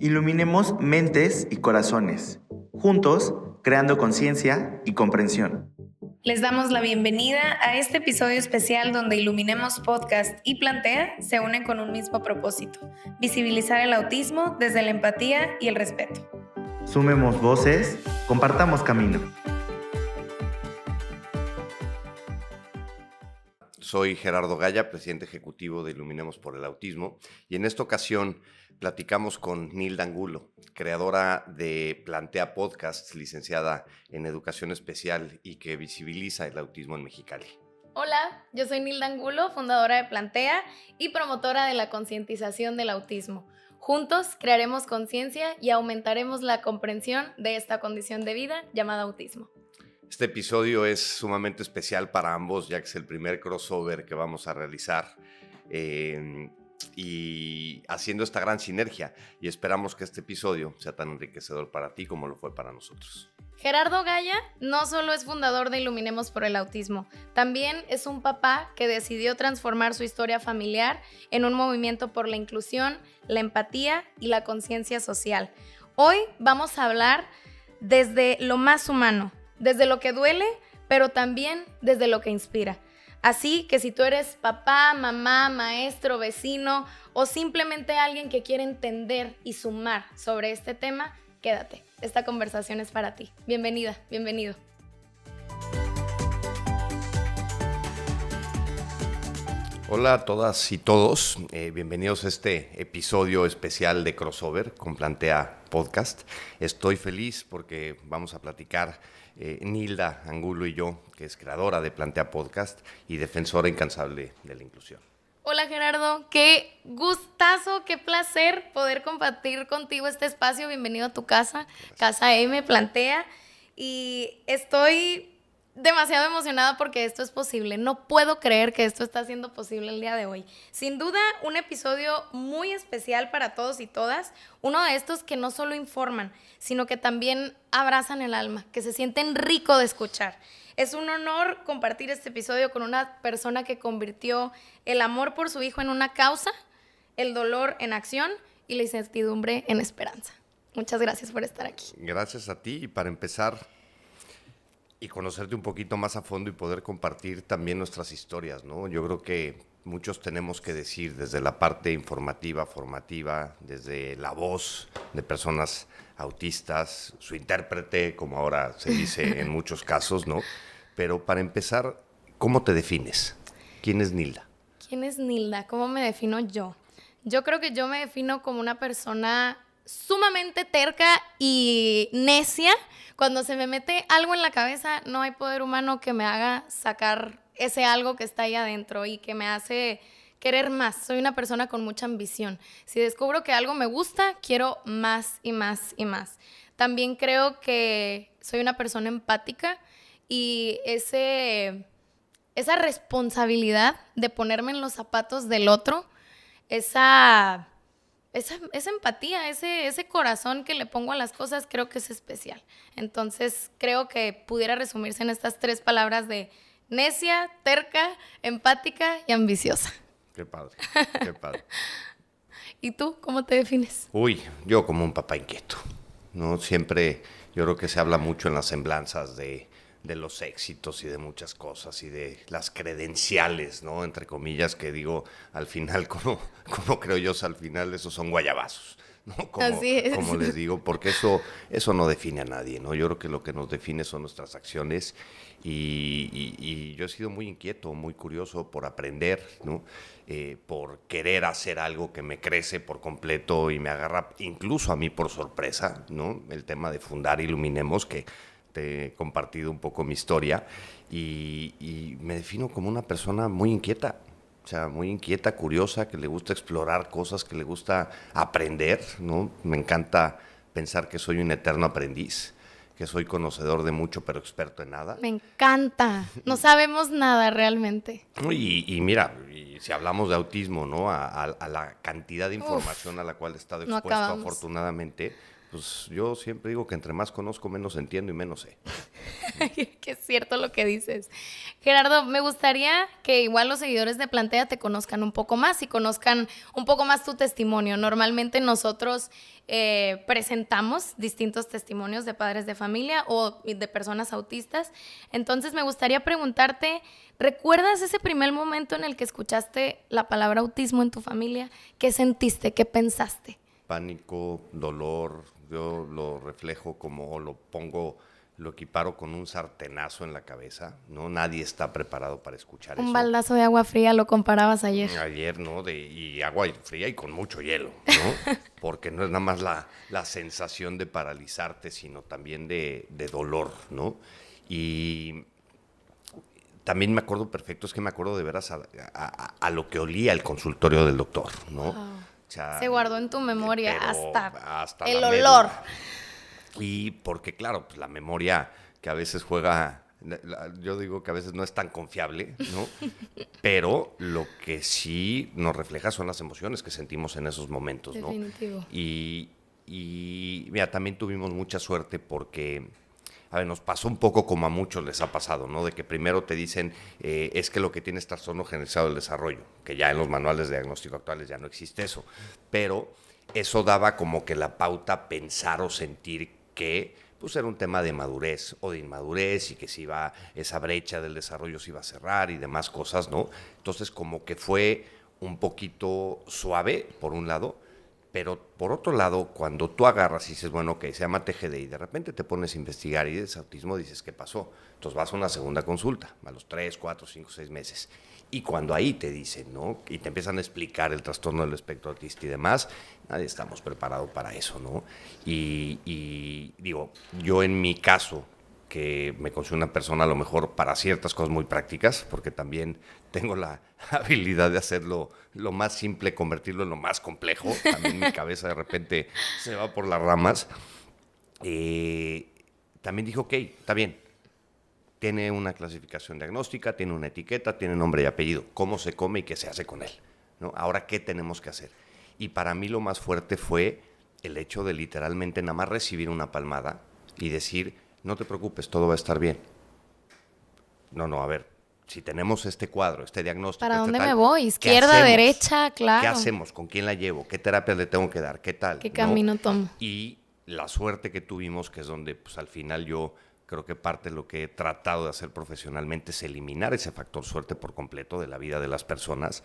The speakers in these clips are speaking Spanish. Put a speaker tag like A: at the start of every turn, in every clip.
A: Iluminemos mentes y corazones, juntos creando conciencia y comprensión.
B: Les damos la bienvenida a este episodio especial donde Iluminemos Podcast y Plantea se unen con un mismo propósito: visibilizar el autismo desde la empatía y el respeto.
A: Sumemos voces, compartamos camino.
C: Soy Gerardo Gaya, presidente ejecutivo de Iluminemos por el Autismo, y en esta ocasión platicamos con Nilda Angulo, creadora de Plantea Podcast, licenciada en Educación Especial y que visibiliza el autismo en Mexicali.
D: Hola, yo soy Nilda Angulo, fundadora de Plantea y promotora de la concientización del autismo. Juntos crearemos conciencia y aumentaremos la comprensión de esta condición de vida llamada autismo.
C: Este episodio es sumamente especial para ambos, ya que es el primer crossover que vamos a realizar y haciendo esta gran sinergia. Y esperamos que este episodio sea tan enriquecedor para ti como lo fue para nosotros.
D: Gerardo Gaya no solo es fundador de Iluminemos por el Autismo, también es un papá que decidió transformar su historia familiar en un movimiento por la inclusión, la empatía y la conciencia social. Hoy vamos a hablar desde lo más humano, desde lo que duele, pero también desde lo que inspira. Así que si tú eres papá, mamá, maestro, vecino o simplemente alguien que quiere entender y sumar sobre este tema, quédate. Esta conversación es para ti. Bienvenida, bienvenido.
C: Hola a todas y todos, bienvenidos a este episodio especial de Crossover con Plantea Podcast. Estoy feliz porque vamos a platicar Nilda Angulo y yo, que es creadora de Plantea Podcast y defensora incansable de la inclusión.
D: Hola Gerardo, qué gustazo, qué placer poder compartir contigo este espacio. Bienvenido a tu casa, Casa M, Plantea. Y estoy demasiado emocionada porque esto es posible. No puedo creer que esto está siendo posible el día de hoy. Sin duda, un episodio muy especial para todos y todas. Uno de estos que no solo informan, sino que también abrazan el alma, que se sienten rico de escuchar. Es un honor compartir este episodio con una persona que convirtió el amor por su hijo en una causa, el dolor en acción y la incertidumbre en esperanza. Muchas gracias por estar aquí.
C: Gracias a ti, y para empezar y conocerte un poquito más a fondo y poder compartir también nuestras historias, ¿no? Yo creo que muchos tenemos que decir desde la parte informativa, formativa, desde la voz de personas autistas, su intérprete, como ahora se dice en muchos casos, ¿no? Pero para empezar, ¿cómo te defines? ¿Quién es Nilda?
D: ¿Quién es Nilda? ¿Cómo me defino yo? Yo creo que yo me defino como una persona sumamente terca y necia. Cuando se me mete algo en la cabeza, no hay poder humano que me haga sacar ese algo que está ahí adentro y que me hace querer más. Soy una persona con mucha ambición. Si descubro que algo me gusta, quiero más y más y más. También creo que soy una persona empática y esa responsabilidad de ponerme en los zapatos del otro, esa empatía, ese corazón que le pongo a las cosas, creo que es especial. Entonces, creo que pudiera resumirse en estas 3 palabras de necia, terca, empática y ambiciosa.
C: Qué padre, qué padre.
D: ¿Y tú, cómo te defines?
C: Uy, yo como un papá inquieto, ¿no? Siempre, yo creo que se habla mucho en las semblanzas de los éxitos y de muchas cosas y de las credenciales, ¿no? Entre comillas, que digo, al final, como creo yo, al final esos son guayabazos, ¿no?
D: Así es.
C: Como les digo, porque eso no define a nadie, ¿no? Yo creo que lo que nos define son nuestras acciones y yo he sido muy inquieto, muy curioso por aprender, ¿no? Por querer hacer algo que me crece por completo y me agarra incluso a mí por sorpresa, ¿no? El tema de fundar Iluminemos, que te he compartido un poco mi historia y me defino como una persona muy inquieta, o sea, muy inquieta, curiosa, que le gusta explorar cosas, que le gusta aprender, ¿no? Me encanta pensar que soy un eterno aprendiz, que soy conocedor de mucho pero experto en nada.
D: Me encanta. No sabemos nada realmente.
C: Y mira, y si hablamos de autismo, ¿no? A la cantidad de información a la cual he estado expuesto, afortunadamente, Pues yo siempre digo que entre más conozco, menos entiendo y menos sé.
D: Que es cierto lo que dices. Gerardo, me gustaría que igual los seguidores de Plantea te conozcan un poco más y conozcan un poco más tu testimonio. Normalmente nosotros presentamos distintos testimonios de padres de familia o de personas autistas. Entonces me gustaría preguntarte, ¿recuerdas ese primer momento en el que escuchaste la palabra autismo en tu familia? ¿Qué sentiste? ¿Qué pensaste?
C: Pánico, dolor, yo lo reflejo como lo equiparo con un sartenazo en la cabeza, ¿no? Nadie está preparado para escuchar eso.
D: Un baldazo de agua fría, lo comparabas ayer.
C: Ayer, ¿no? Y agua fría y con mucho hielo, ¿no? Porque no es nada más la sensación de paralizarte, sino también de dolor, ¿no? Y también me acuerdo perfecto, es que me acuerdo de veras a lo que olía el consultorio del doctor, ¿no?
D: Wow.
C: O sea,
D: Se guardó en tu memoria
C: pero
D: hasta el
C: la
D: olor.
C: médula. Y porque, claro, pues la memoria que a veces juega, yo digo que a veces no es tan confiable, ¿no? Pero lo que sí nos refleja son las emociones que sentimos en esos momentos, ¿no?
D: Definitivo.
C: Y mira, también tuvimos mucha suerte porque, a ver, nos pasó un poco como a muchos les ha pasado, ¿no? De que primero te dicen, es que lo que tiene es trastorno generalizado del desarrollo, que ya en los manuales de diagnóstico actuales ya no existe eso, pero eso daba como que la pauta a pensar o sentir que pues era un tema de madurez o de inmadurez y que esa brecha del desarrollo se iba a cerrar y demás cosas, ¿no? Entonces como que fue un poquito suave, por un lado, pero por otro lado, cuando tú agarras y dices, bueno, ok, se llama TGD y de repente te pones a investigar y dices autismo, dices, ¿qué pasó? Entonces vas a una segunda consulta, a los 3, 4, 5, 6 meses. Y cuando ahí te dicen, ¿no? Y te empiezan a explicar el trastorno del espectro autista y demás, nadie estamos preparados para eso, ¿no? Y digo, yo en mi caso, que me considero una persona a lo mejor para ciertas cosas muy prácticas, porque también tengo la habilidad de hacerlo lo más simple, convertirlo en lo más complejo. También mi cabeza de repente se va por las ramas. También dije, ok, está bien. Tiene una clasificación diagnóstica, tiene una etiqueta, tiene nombre y apellido. ¿Cómo se come y qué se hace con él? ¿No? Ahora, ¿qué tenemos que hacer? Y para mí lo más fuerte fue el hecho de literalmente nada más recibir una palmada y decir, no te preocupes, todo va a estar bien. No, a ver, si tenemos este cuadro, este diagnóstico...
D: ¿Para dónde
C: tal,
D: me voy? ¿Izquierda, derecha? Claro.
C: ¿Qué hacemos? ¿Con quién la llevo? ¿Qué terapias le tengo que dar? ¿Qué tal?
D: ¿Qué camino tomo?
C: Y la suerte que tuvimos, que es donde pues al final yo creo que parte de lo que he tratado de hacer profesionalmente es eliminar ese factor suerte por completo de la vida de las personas,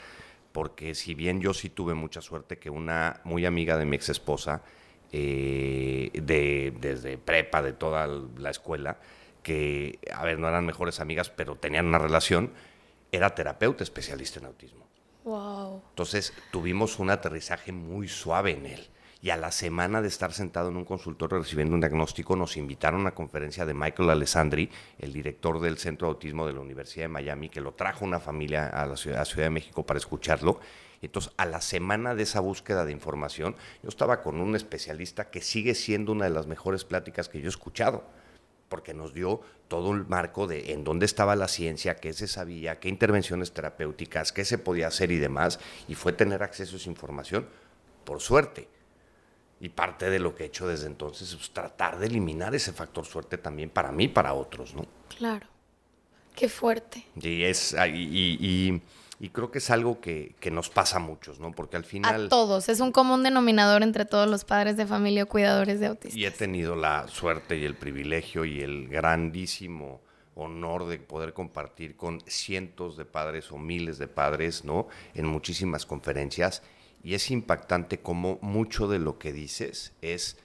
C: porque si bien yo sí tuve mucha suerte que una muy amiga de mi ex esposa, desde prepa, de toda la escuela, que, a ver, no eran mejores amigas, pero tenían una relación, era terapeuta especialista en autismo.
D: Wow.
C: Entonces tuvimos un aterrizaje muy suave en él. Y a la semana de estar sentado en un consultorio recibiendo un diagnóstico, nos invitaron a una conferencia de Michael Alessandri, el director del Centro de Autismo de la Universidad de Miami, que lo trajo una familia a la Ciudad de México para escucharlo. Entonces, a la semana de esa búsqueda de información, yo estaba con un especialista que sigue siendo una de las mejores pláticas que yo he escuchado, porque nos dio todo el marco de en dónde estaba la ciencia, qué se sabía, qué intervenciones terapéuticas, qué se podía hacer y demás, y fue tener acceso a esa información, por suerte. Y parte de lo que he hecho desde entonces es tratar de eliminar ese factor suerte también para mí y para otros, ¿no?
D: Claro. Qué fuerte.
C: Y creo que es algo que nos pasa a muchos, ¿no? Porque al final...
D: A todos. Es un común denominador entre todos los padres de familia o cuidadores de autistas.
C: Y he tenido la suerte y el privilegio y el grandísimo honor de poder compartir con cientos de padres o miles de padres, ¿no? En muchísimas conferencias. Y es impactante cómo mucho de lo que dices es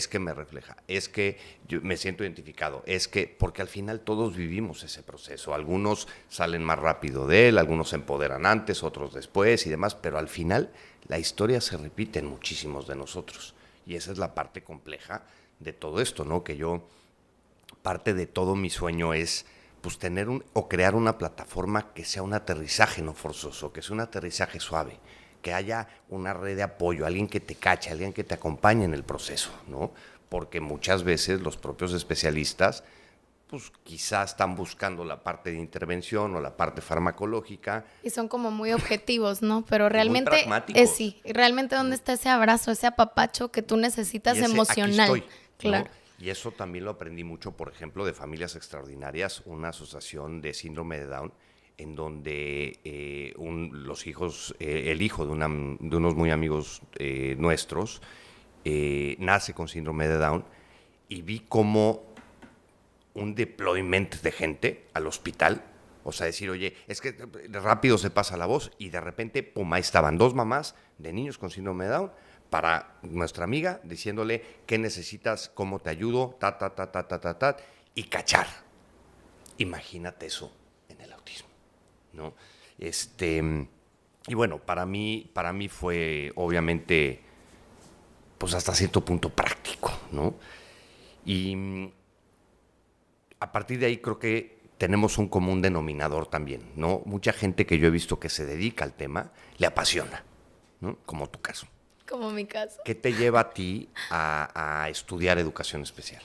C: que me refleja, es que yo me siento identificado, porque al final todos vivimos ese proceso. Algunos salen más rápido de él, algunos se empoderan antes, otros después y demás, pero al final la historia se repite en muchísimos de nosotros. Y esa es la parte compleja de todo esto, ¿no? Que parte de todo mi sueño es pues tener o crear una plataforma que sea un aterrizaje no forzoso, que sea un aterrizaje suave, que haya una red de apoyo, alguien que te cache, alguien que te acompañe en el proceso, ¿no? Porque muchas veces los propios especialistas pues quizás están buscando la parte de intervención o la parte farmacológica.
D: Y son como muy objetivos, ¿no? Pero realmente,
C: pragmáticos.
D: sí, realmente ¿dónde está ese abrazo, ese apapacho que tú necesitas
C: Y ese,
D: emocional?
C: aquí estoy, ¿no?
D: Claro.
C: Y eso también lo aprendí mucho, por ejemplo, de Familias Extraordinarias, una asociación de síndrome de Down, en donde los hijos, el hijo de unos muy amigos nuestros, nace con síndrome de Down, y vi cómo un deployment de gente al hospital, o sea, decir, oye, es que rápido se pasa la voz, y de repente, pum, ahí estaban 2 mamás de niños con síndrome de Down, para nuestra amiga, diciéndole qué necesitas, cómo te ayudo, y cachar. Imagínate eso en el autismo, ¿no? Y bueno, para mí fue obviamente, pues hasta cierto punto práctico, ¿no? Y a partir de ahí creo que tenemos un común denominador también, ¿no? Mucha gente que yo he visto que se dedica al tema, le apasiona, ¿no? Como tu caso.
D: Como mi caso.
C: ¿Qué te lleva a ti a estudiar educación especial?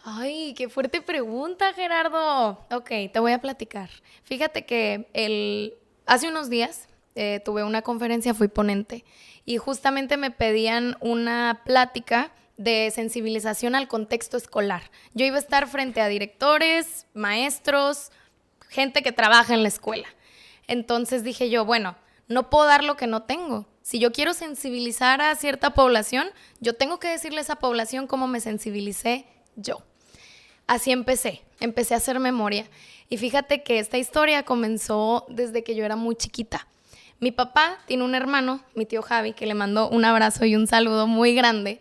D: Ay, qué fuerte pregunta, Gerardo. Ok, te voy a platicar. Fíjate que hace unos días tuve una conferencia, fui ponente, y justamente me pedían una plática de sensibilización al contexto escolar. Yo iba a estar frente a directores, maestros, gente que trabaja en la escuela. Entonces dije yo, bueno, no puedo dar lo que no tengo. Si yo quiero sensibilizar a cierta población, yo tengo que decirle a esa población cómo me sensibilicé yo. Así empecé a hacer memoria. Y fíjate que esta historia comenzó desde que yo era muy chiquita. Mi papá tiene un hermano, mi tío Javi, que le mando un abrazo y un saludo muy grande.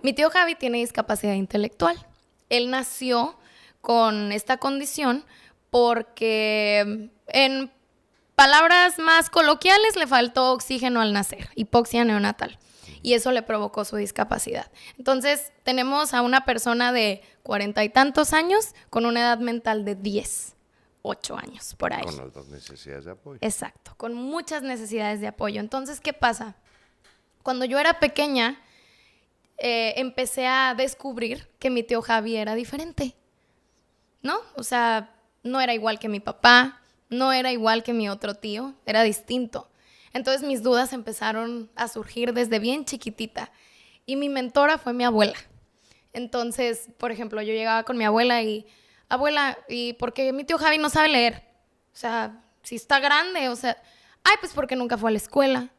D: Mi tío Javi tiene discapacidad intelectual. Él nació con esta condición porque, en palabras más coloquiales, le faltó oxígeno al nacer, hipoxia neonatal. Y eso le provocó su discapacidad. Entonces, tenemos a una persona de 40 y tantos años con una edad mental de 8 años, por ahí.
C: Con las necesidades de apoyo.
D: Exacto, con muchas necesidades de apoyo. Entonces, ¿qué pasa? Cuando yo era pequeña, empecé a descubrir que mi tío Javi era diferente, ¿no? O sea, no era igual que mi papá, no era igual que mi otro tío, era distinto. Entonces mis dudas empezaron a surgir desde bien chiquitita, y mi mentora fue mi abuela. Entonces, por ejemplo, yo llegaba con mi abuela y, abuela, ¿y por qué mi tío Javi no sabe leer? O sea, si está grande, o sea, ay, pues porque nunca fue a la escuela.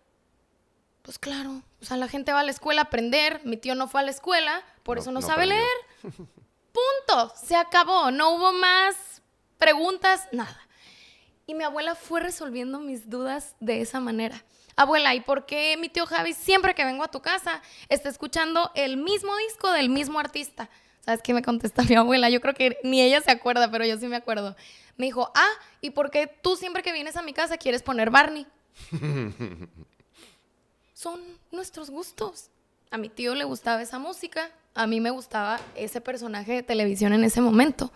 D: Pues claro, o sea, la gente va a la escuela a aprender, mi tío no fue a la escuela, por eso no sabe
C: aprendió.
D: leer. Punto, se acabó, no hubo más preguntas, nada. Y mi abuela fue resolviendo mis dudas de esa manera. Abuela, ¿y por qué mi tío Javi siempre que vengo a tu casa está escuchando el mismo disco del mismo artista? ¿Sabes qué me contesta mi abuela? Yo creo que ni ella se acuerda, pero yo sí me acuerdo. Me dijo, ¿y por qué tú siempre que vienes a mi casa quieres poner Barney? Son nuestros gustos. A mi tío le gustaba esa música, a mí me gustaba ese personaje de televisión en ese momento.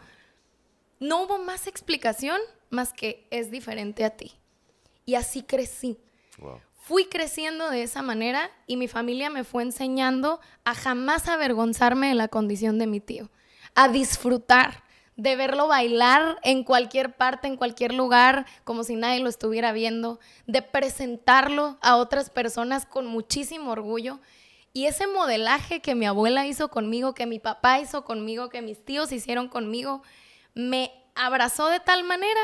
D: No hubo más explicación más que es diferente a ti. Y así crecí.
C: Wow.
D: Fui creciendo de esa manera y mi familia me fue enseñando a jamás avergonzarme de la condición de mi tío, a disfrutar de verlo bailar en cualquier parte, en cualquier lugar, como si nadie lo estuviera viendo, de presentarlo a otras personas con muchísimo orgullo. Y ese modelaje que mi abuela hizo conmigo, que mi papá hizo conmigo, que mis tíos hicieron conmigo, me abrazó de tal manera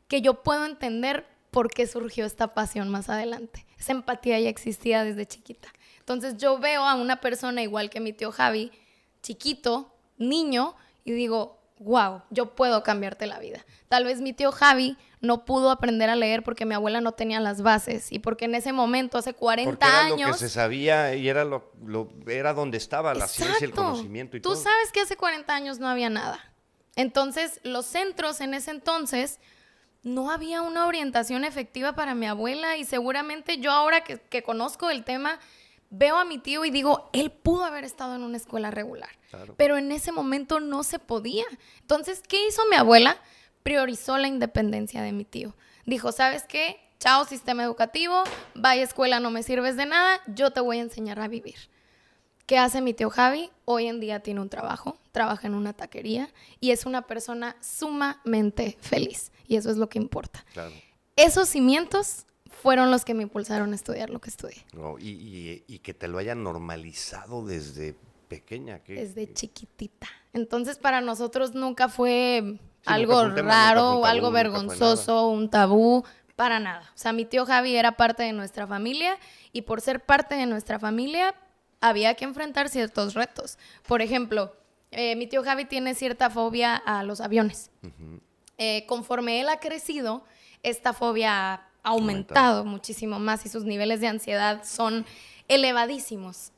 D: que yo puedo entender por qué surgió esta pasión más adelante. Esa empatía ya existía desde chiquita. Entonces yo veo a una persona igual que mi tío Javi, chiquito, niño, y digo, wow, yo puedo cambiarte la vida. Tal vez mi tío Javi no pudo aprender a leer porque mi abuela no tenía las bases y porque en ese momento, hace 40
C: Porque era
D: años...
C: lo que se sabía y era era donde estaba la ciencia y el
D: Exacto.
C: conocimiento y
D: Tú
C: todo.
D: sabes que hace 40 años no había nada. Entonces, los centros en ese entonces no había una orientación efectiva para mi abuela y seguramente yo ahora que conozco el tema, veo a mi tío y digo, él pudo haber estado en una escuela regular.
C: Claro.
D: Pero en ese momento no se podía. Entonces, ¿qué hizo mi abuela? Priorizó la independencia de mi tío. Dijo, ¿sabes qué? Chao, sistema educativo, vaya escuela, no me sirves de nada, yo te voy a enseñar a vivir. ¿Qué hace mi tío Javi? Hoy en día tiene un trabajo, trabaja en una taquería y es una persona sumamente feliz. Y eso es lo que importa.
C: Claro.
D: Esos cimientos fueron los que me impulsaron a estudiar lo que estudié.
C: No, y que te lo hayan normalizado desde pequeña.
D: Desde chiquitita. Entonces, para nosotros nunca fue algo
C: nunca fue un tema, nunca
D: raro,
C: fue un tabú,
D: algo
C: nunca fue
D: vergonzoso, un tabú, para nada. O sea, mi tío Javi era parte de nuestra familia y por ser parte de nuestra familia había que enfrentar ciertos retos. Por ejemplo, mi tío Javi tiene cierta fobia a los aviones. Conforme él ha crecido, esta fobia ha aumentado muchísimo más y sus niveles de ansiedad son elevadísimos.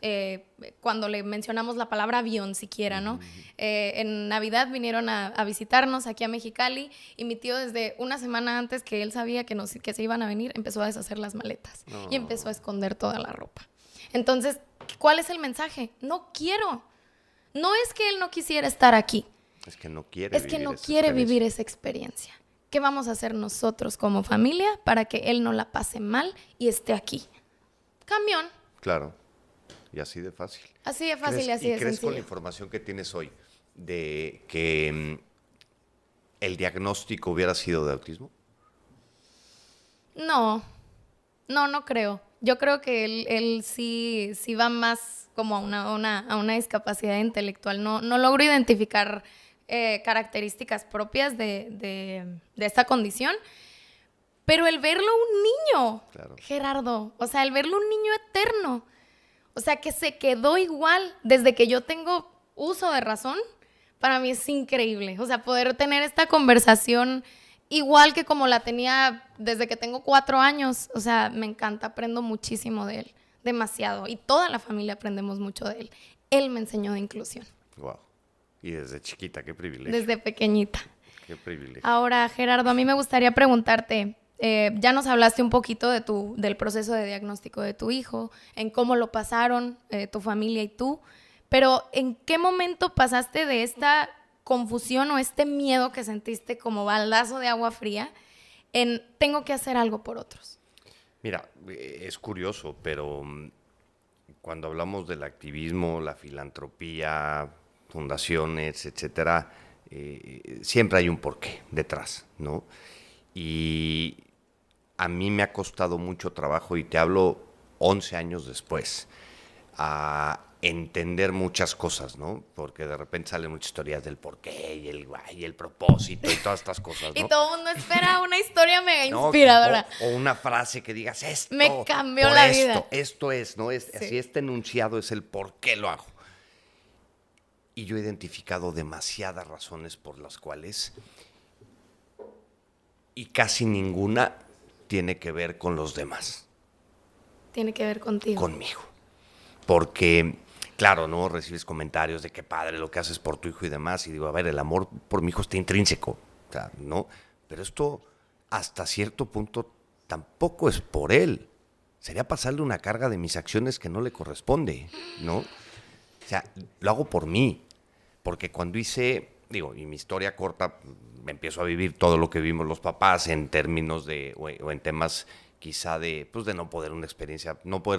D: Cuando le mencionamos la palabra avión siquiera, ¿no? En Navidad vinieron a visitarnos aquí a Mexicali y mi tío desde una semana antes que él sabía que se iban a venir, empezó a deshacer las maletas y empezó a esconder toda la ropa. Entonces, ¿cuál es el mensaje? No quiero. No es que él no quisiera estar aquí.
C: Es que no quiere
D: vivir esa experiencia. ¿Qué vamos a hacer nosotros como familia para que él no la pase mal y esté aquí? Camión.
C: Claro. Y así de fácil.
D: Así de fácil y así de
C: ¿Crees
D: sencillo.
C: con la información que tienes hoy de que el diagnóstico hubiera sido de autismo?
D: No creo. Yo creo que él sí va más como a una discapacidad intelectual. No logro identificar características propias de esta condición, pero el verlo un niño,
C: Claro.
D: Gerardo, o sea, el verlo un niño eterno, o sea, que se quedó igual desde que yo tengo uso de razón, para mí es increíble. O sea, poder tener esta conversación igual que como la tenía desde que tengo 4 años, o sea, me encanta, aprendo muchísimo de él, demasiado, y toda la familia aprendemos mucho de él. Él me enseñó de inclusión.
C: Wow. Y desde chiquita, qué privilegio.
D: Desde pequeñita.
C: Qué privilegio.
D: Ahora, Gerardo, a mí me gustaría preguntarte, ya nos hablaste un poquito del proceso de diagnóstico de tu hijo, en cómo lo pasaron tu familia y tú, pero ¿en qué momento pasaste de esta confusión o este miedo que sentiste como baldazo de agua fría en tengo que hacer algo por otros?
C: Mira, es curioso, pero cuando hablamos del activismo, la filantropía, fundaciones, etcétera, siempre hay un porqué detrás, ¿no? Y a mí me ha costado mucho trabajo, y te hablo 11 años después, a entender muchas cosas, ¿no? Porque de repente salen muchas historias del porqué y el propósito y todas estas cosas, ¿no?
D: Y todo el mundo espera una historia mega
C: No,
D: inspiradora.
C: O una frase que digas, esto.
D: Me cambió
C: por
D: la
C: esto,
D: vida.
C: Esto es, ¿no?
D: Sí.
C: Así este enunciado es el por qué lo hago. Y yo he identificado demasiadas razones por las cuales, y casi ninguna tiene que ver con los demás.
D: Tiene que ver contigo.
C: Conmigo. Porque, claro, ¿no? Recibes comentarios de qué padre lo que haces por tu hijo y demás. Y digo, a ver, el amor por mi hijo está intrínseco. O sea, ¿no? Pero esto, hasta cierto punto, tampoco es por él. Sería pasarle una carga de mis acciones que no le corresponde, ¿no? O sea, lo hago por mí. Porque cuando hice, digo, y mi historia corta, me empiezo a vivir todo lo que vivimos los papás en términos de, o en temas quizá de, pues de no poder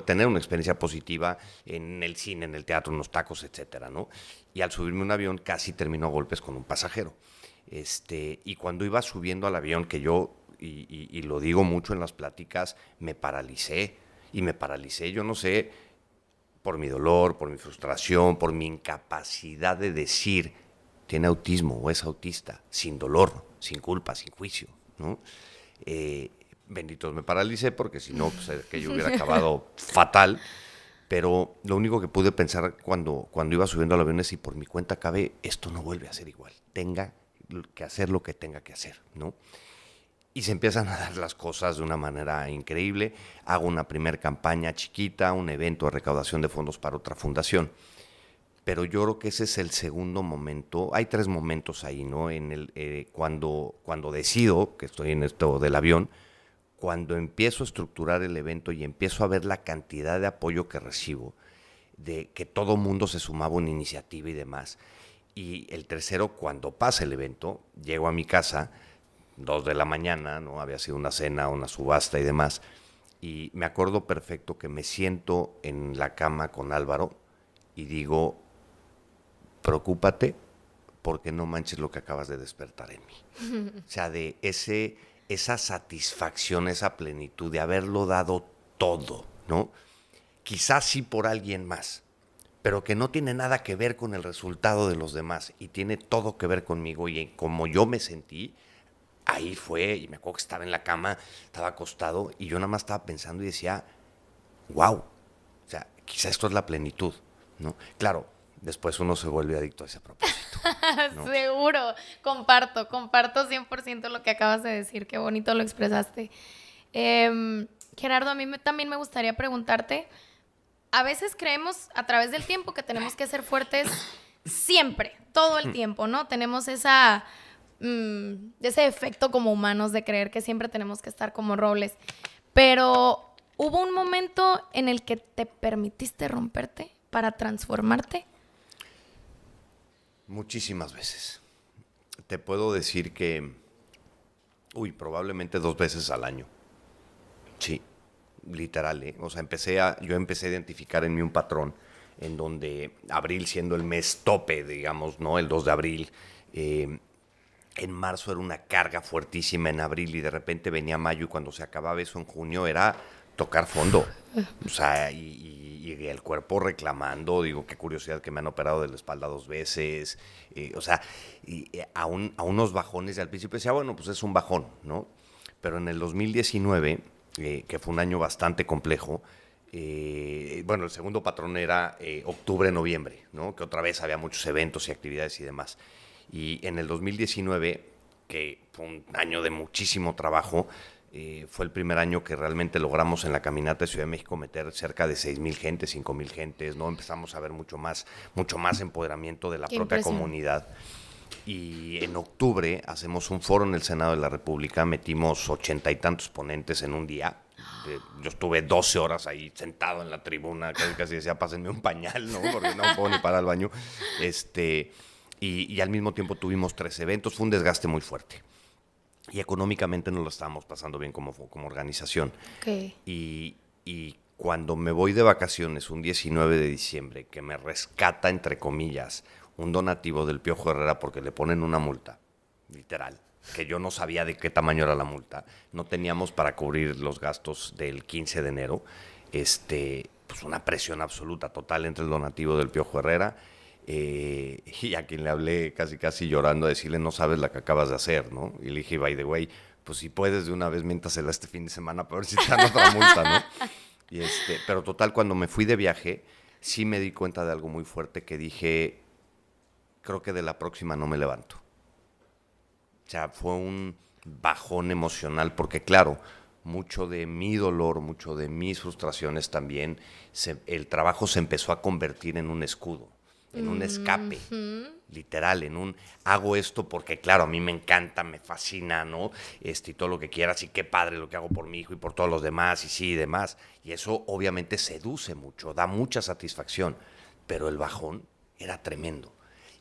C: tener una experiencia positiva en el cine, en el teatro, en los tacos, etcétera, ¿no? Y al subirme a un avión casi terminó a golpes con un pasajero. Y cuando iba subiendo al avión, que yo, y lo digo mucho en las pláticas, me paralicé, yo no sé, por mi dolor, por mi frustración, por mi incapacidad de decir, tiene autismo o es autista, sin dolor, sin culpa, sin juicio, ¿no? Benditos me paralicé, porque si no, pues que yo hubiera acabado fatal. Pero lo único que pude pensar cuando iba subiendo al avión es, si por mi cuenta cabe, esto no vuelve a ser igual. Tenga que hacer lo que tenga que hacer, ¿no? Y se empiezan a dar las cosas de una manera increíble. Hago una primera campaña chiquita, un evento de recaudación de fondos para otra fundación. Pero yo creo que ese es el segundo momento. Hay 3 momentos ahí, ¿no? Cuando decido, que estoy en esto del avión, cuando empiezo a estructurar el evento y empiezo a ver la cantidad de apoyo que recibo, de que todo mundo se sumaba a una iniciativa y demás. Y el tercero, cuando pasa el evento, llego a mi casa, 2 de la mañana, ¿no? Había sido una cena, una subasta y demás. Y me acuerdo perfecto que me siento en la cama con Álvaro y digo, preocúpate porque no manches lo que acabas de despertar en mí. O sea, de esa satisfacción, esa plenitud de haberlo dado todo, ¿no? Quizás sí por alguien más, pero que no tiene nada que ver con el resultado de los demás y tiene todo que ver conmigo y en cómo yo me sentí. Ahí fue, y me acuerdo que estaba en la cama, estaba acostado y yo nada más estaba pensando y decía, wow, o sea, quizá esto es la plenitud, ¿no? Claro, después uno se vuelve adicto a ese propósito, ¿no?
D: Seguro, comparto 100% lo que acabas de decir, qué bonito lo expresaste. Gerardo, a mí también me gustaría preguntarte, a veces creemos a través del tiempo que tenemos que ser fuertes siempre, todo el tiempo, ¿no? Tenemos ese efecto como humanos de creer que siempre tenemos que estar como robles. Pero, ¿hubo un momento en el que te permitiste romperte para transformarte?
C: Muchísimas veces. Te puedo decir que, probablemente 2 veces al año. Sí, literal, ¿eh? O sea, yo empecé a identificar en mí un patrón en donde abril siendo el mes tope, digamos, ¿no? El 2 de abril, en marzo era una carga fuertísima en abril y de repente venía mayo y cuando se acababa eso en junio era tocar fondo. O sea, y el cuerpo reclamando, digo, qué curiosidad que me han operado de la espalda 2 veces, o sea, a unos bajones y al principio decía, bueno, pues es un bajón, ¿no? Pero en el 2019, que fue un año bastante complejo, bueno, el segundo patrón era octubre-noviembre, ¿no? Que otra vez había muchos eventos y actividades y demás. Y en el 2019, que fue un año de muchísimo trabajo, fue el primer año que realmente logramos en la caminata de Ciudad de México meter cerca de 6,000 gentes, 5,000 gentes, ¿no? Empezamos a ver mucho más empoderamiento de la propia comunidad. Y en octubre hacemos un foro en el Senado de la República, metimos 80 y tantos ponentes en un día. Yo estuve 12 horas ahí sentado en la tribuna, casi decía, pásenme un pañal, ¿no? Porque no puedo ni parar al baño. Y al mismo tiempo tuvimos 3 eventos, fue un desgaste muy fuerte. Y económicamente no lo estábamos pasando bien como organización.
D: Okay.
C: Y cuando me voy de vacaciones, un 19 de diciembre, que me rescata, entre comillas, un donativo del Piojo Herrera porque le ponen una multa, literal, que yo no sabía de qué tamaño era la multa, no teníamos para cubrir los gastos del 15 de enero, pues una presión absoluta, total, entre el donativo del Piojo Herrera, y a quien le hablé casi llorando a decirle, no sabes la que acabas de hacer, ¿no? Y le dije, by the way, pues si puedes de una vez, miéntasela este fin de semana para ver si te dan otra multa, ¿no? Pero total, cuando me fui de viaje, sí me di cuenta de algo muy fuerte que dije, creo que de la próxima no me levanto. O sea, fue un bajón emocional porque, claro, mucho de mi dolor, mucho de mis frustraciones también, el trabajo se empezó a convertir en un escudo, en un escape, literal, en un hago esto porque, claro, a mí me encanta, me fascina, ¿no? Y todo lo que quieras, y qué padre lo que hago por mi hijo y por todos los demás, y sí, y demás. Y eso obviamente seduce mucho, da mucha satisfacción, pero el bajón era tremendo.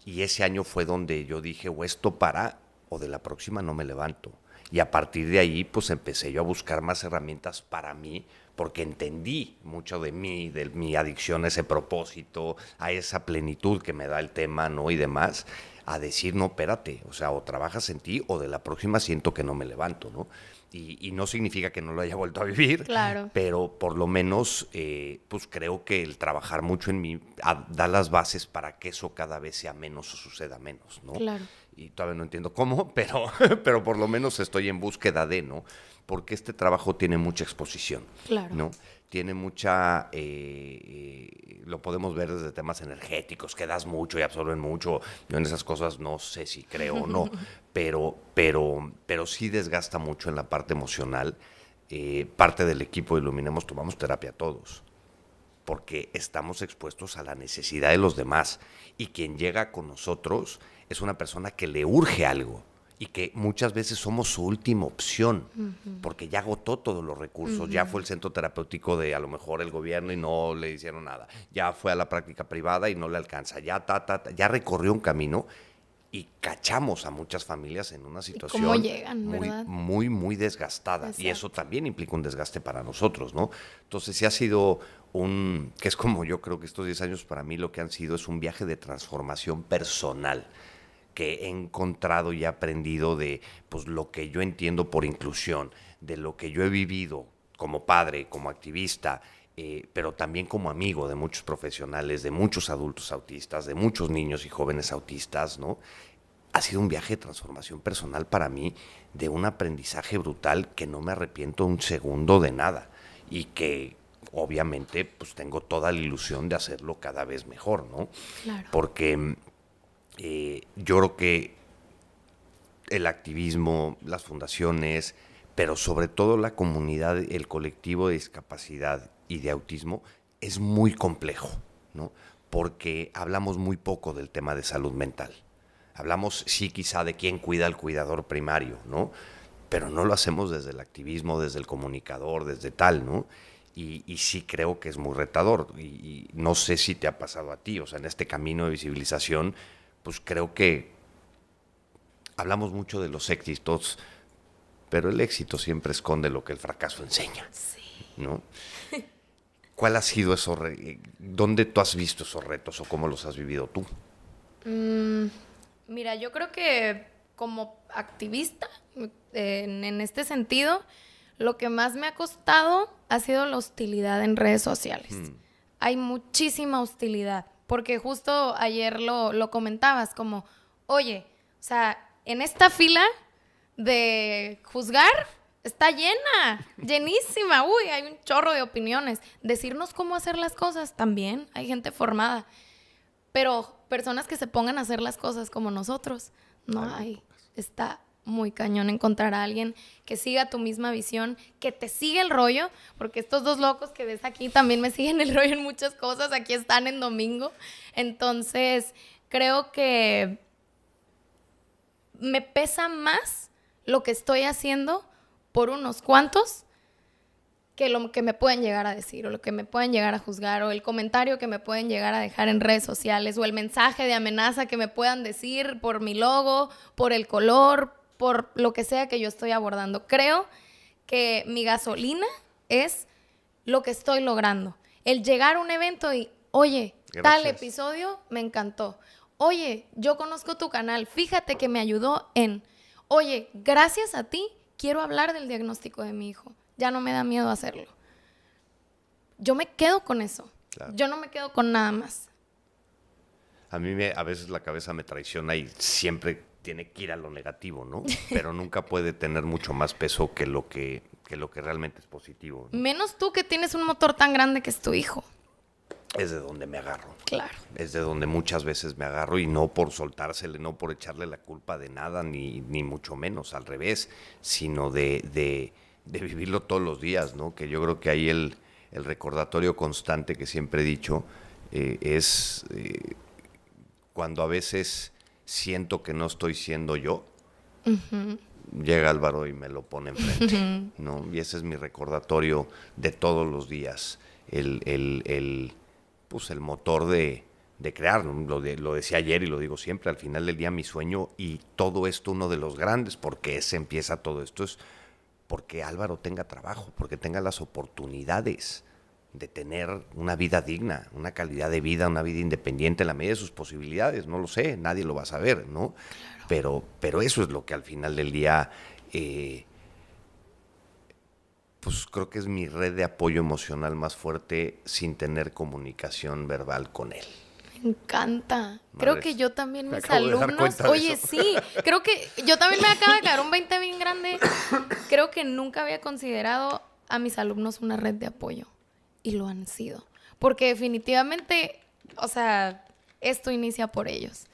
C: Y ese año fue donde yo dije, o esto para, o de la próxima no me levanto. Y a partir de ahí, pues empecé yo a buscar más herramientas para mí, porque entendí mucho de mi adicción a ese propósito, a esa plenitud que me da el tema, ¿no? Y demás, a decir, no, espérate, o sea, o trabajas en ti, o de la próxima siento que no me levanto, ¿no? Y no significa que no lo haya vuelto a vivir,
D: claro,
C: pero por lo menos, pues creo que el trabajar mucho en mí da las bases para que eso cada vez sea menos o suceda menos, ¿no?
D: Claro.
C: Y todavía no entiendo cómo, pero por lo menos estoy en búsqueda de, ¿no? Porque este trabajo tiene mucha exposición,
D: claro,
C: ¿no? Tiene mucha, lo podemos ver desde temas energéticos, que das mucho y absorben mucho. Yo en esas cosas no sé si creo o no, pero sí desgasta mucho en la parte emocional. Parte del equipo de Iluminemos tomamos terapia todos, porque estamos expuestos a la necesidad de los demás. Y quien llega con nosotros es una persona que le urge algo y que muchas veces somos su última opción, porque ya agotó todos los recursos, ya fue el centro terapéutico de a lo mejor el gobierno y no le hicieron nada, ya fue a la práctica privada y no le alcanza, ya recorrió un camino y cachamos a muchas familias en una situación
D: cómo llegan,
C: muy,
D: ¿verdad?
C: muy, muy desgastada. Y eso también implica un desgaste para nosotros, ¿no? Entonces, sí ha sido que es como yo creo que estos 10 años para mí lo que han sido es un viaje de transformación personal que he encontrado y aprendido de pues, lo que yo entiendo por inclusión, de lo que yo he vivido como padre, como activista, pero también como amigo de muchos profesionales, de muchos adultos autistas, de muchos niños y jóvenes autistas, ¿no? Ha sido un viaje de transformación personal para mí, de un aprendizaje brutal que no me arrepiento un segundo de nada y que obviamente pues tengo toda la ilusión de hacerlo cada vez mejor, ¿no?
D: Claro.
C: Porque yo creo que el activismo, las fundaciones, pero sobre todo la comunidad, el colectivo de discapacidad y de autismo es muy complejo, ¿no? Porque hablamos muy poco del tema de salud mental. Hablamos, sí, quizá de quién cuida al cuidador primario, ¿no? Pero no lo hacemos desde el activismo, desde el comunicador, desde tal, ¿no? Y sí creo que es muy retador. Y no sé si te ha pasado a ti, o sea, en este camino de visibilización, pues creo que hablamos mucho de los éxitos, pero el éxito siempre esconde lo que el fracaso enseña, ¿no? ¿Cuál ha sido eso? ¿Dónde tú has visto esos retos o cómo los has vivido tú?
D: Mira, yo creo que como activista, en este sentido, lo que más me ha costado ha sido la hostilidad en redes sociales. Hay muchísima hostilidad, porque justo ayer lo comentabas, como, oye, o sea, en esta fila de juzgar está llena, llenísima. Uy, hay un chorro de opiniones. Decirnos cómo hacer las cosas también. Hay gente formada. Pero personas que se pongan a hacer las cosas como nosotros, no hay. Está muy cañón encontrar a alguien que siga tu misma visión, que te siga el rollo, porque estos dos locos que ves aquí también me siguen el rollo en muchas cosas. Aquí están en domingo. Entonces, creo que me pesa más lo que estoy haciendo por unos cuantos que lo que me pueden llegar a decir o lo que me pueden llegar a juzgar o el comentario que me pueden llegar a dejar en redes sociales o el mensaje de amenaza que me puedan decir por mi logo, por el color, por lo que sea que yo estoy abordando. Creo que mi gasolina es lo que estoy logrando. El llegar a un evento y, oye, tal episodio me encantó. Oye, yo conozco tu canal, fíjate que me ayudó en... Oye, gracias a ti quiero hablar del diagnóstico de mi hijo. Ya no me da miedo hacerlo. Yo me quedo con eso. Claro. Yo no me quedo con nada más.
C: A mí a veces la cabeza me traiciona y siempre tiene que ir a lo negativo, ¿no? Pero nunca puede tener mucho más peso que lo que realmente es positivo, ¿no?
D: Menos tú que tienes un motor tan grande que es tu hijo.
C: Es de donde me agarro.
D: Claro.
C: Es de donde muchas veces me agarro y no por soltársele, no por echarle la culpa de nada, ni mucho menos, al revés, sino de vivirlo todos los días, ¿no? Que yo creo que ahí el recordatorio constante que siempre he dicho es cuando a veces siento que no estoy siendo yo, llega Álvaro y me lo pone enfrente, ¿no? Y ese es mi recordatorio de todos los días, pues el motor de crear, ¿no? Lo decía ayer y lo digo siempre, al final del día mi sueño y todo esto, uno de los grandes, porque se empieza todo esto, es porque Álvaro tenga trabajo, porque tenga las oportunidades de tener una vida digna, una calidad de vida, una vida independiente en la medida de sus posibilidades, no lo sé, nadie lo va a saber, ¿no? Claro. Pero eso es lo que al final del día, pues creo que es mi red de apoyo emocional más fuerte sin tener comunicación verbal con él.
D: Me encanta. Creo que yo también, mis
C: acabo de dar
D: alumnos...
C: cuenta de
D: Oye,
C: eso.
D: sí. Creo que yo también me acaba de caer un 20 bien grande. Creo que nunca había considerado a mis alumnos una red de apoyo. Y lo han sido. Porque definitivamente, o sea, esto inicia por ellos.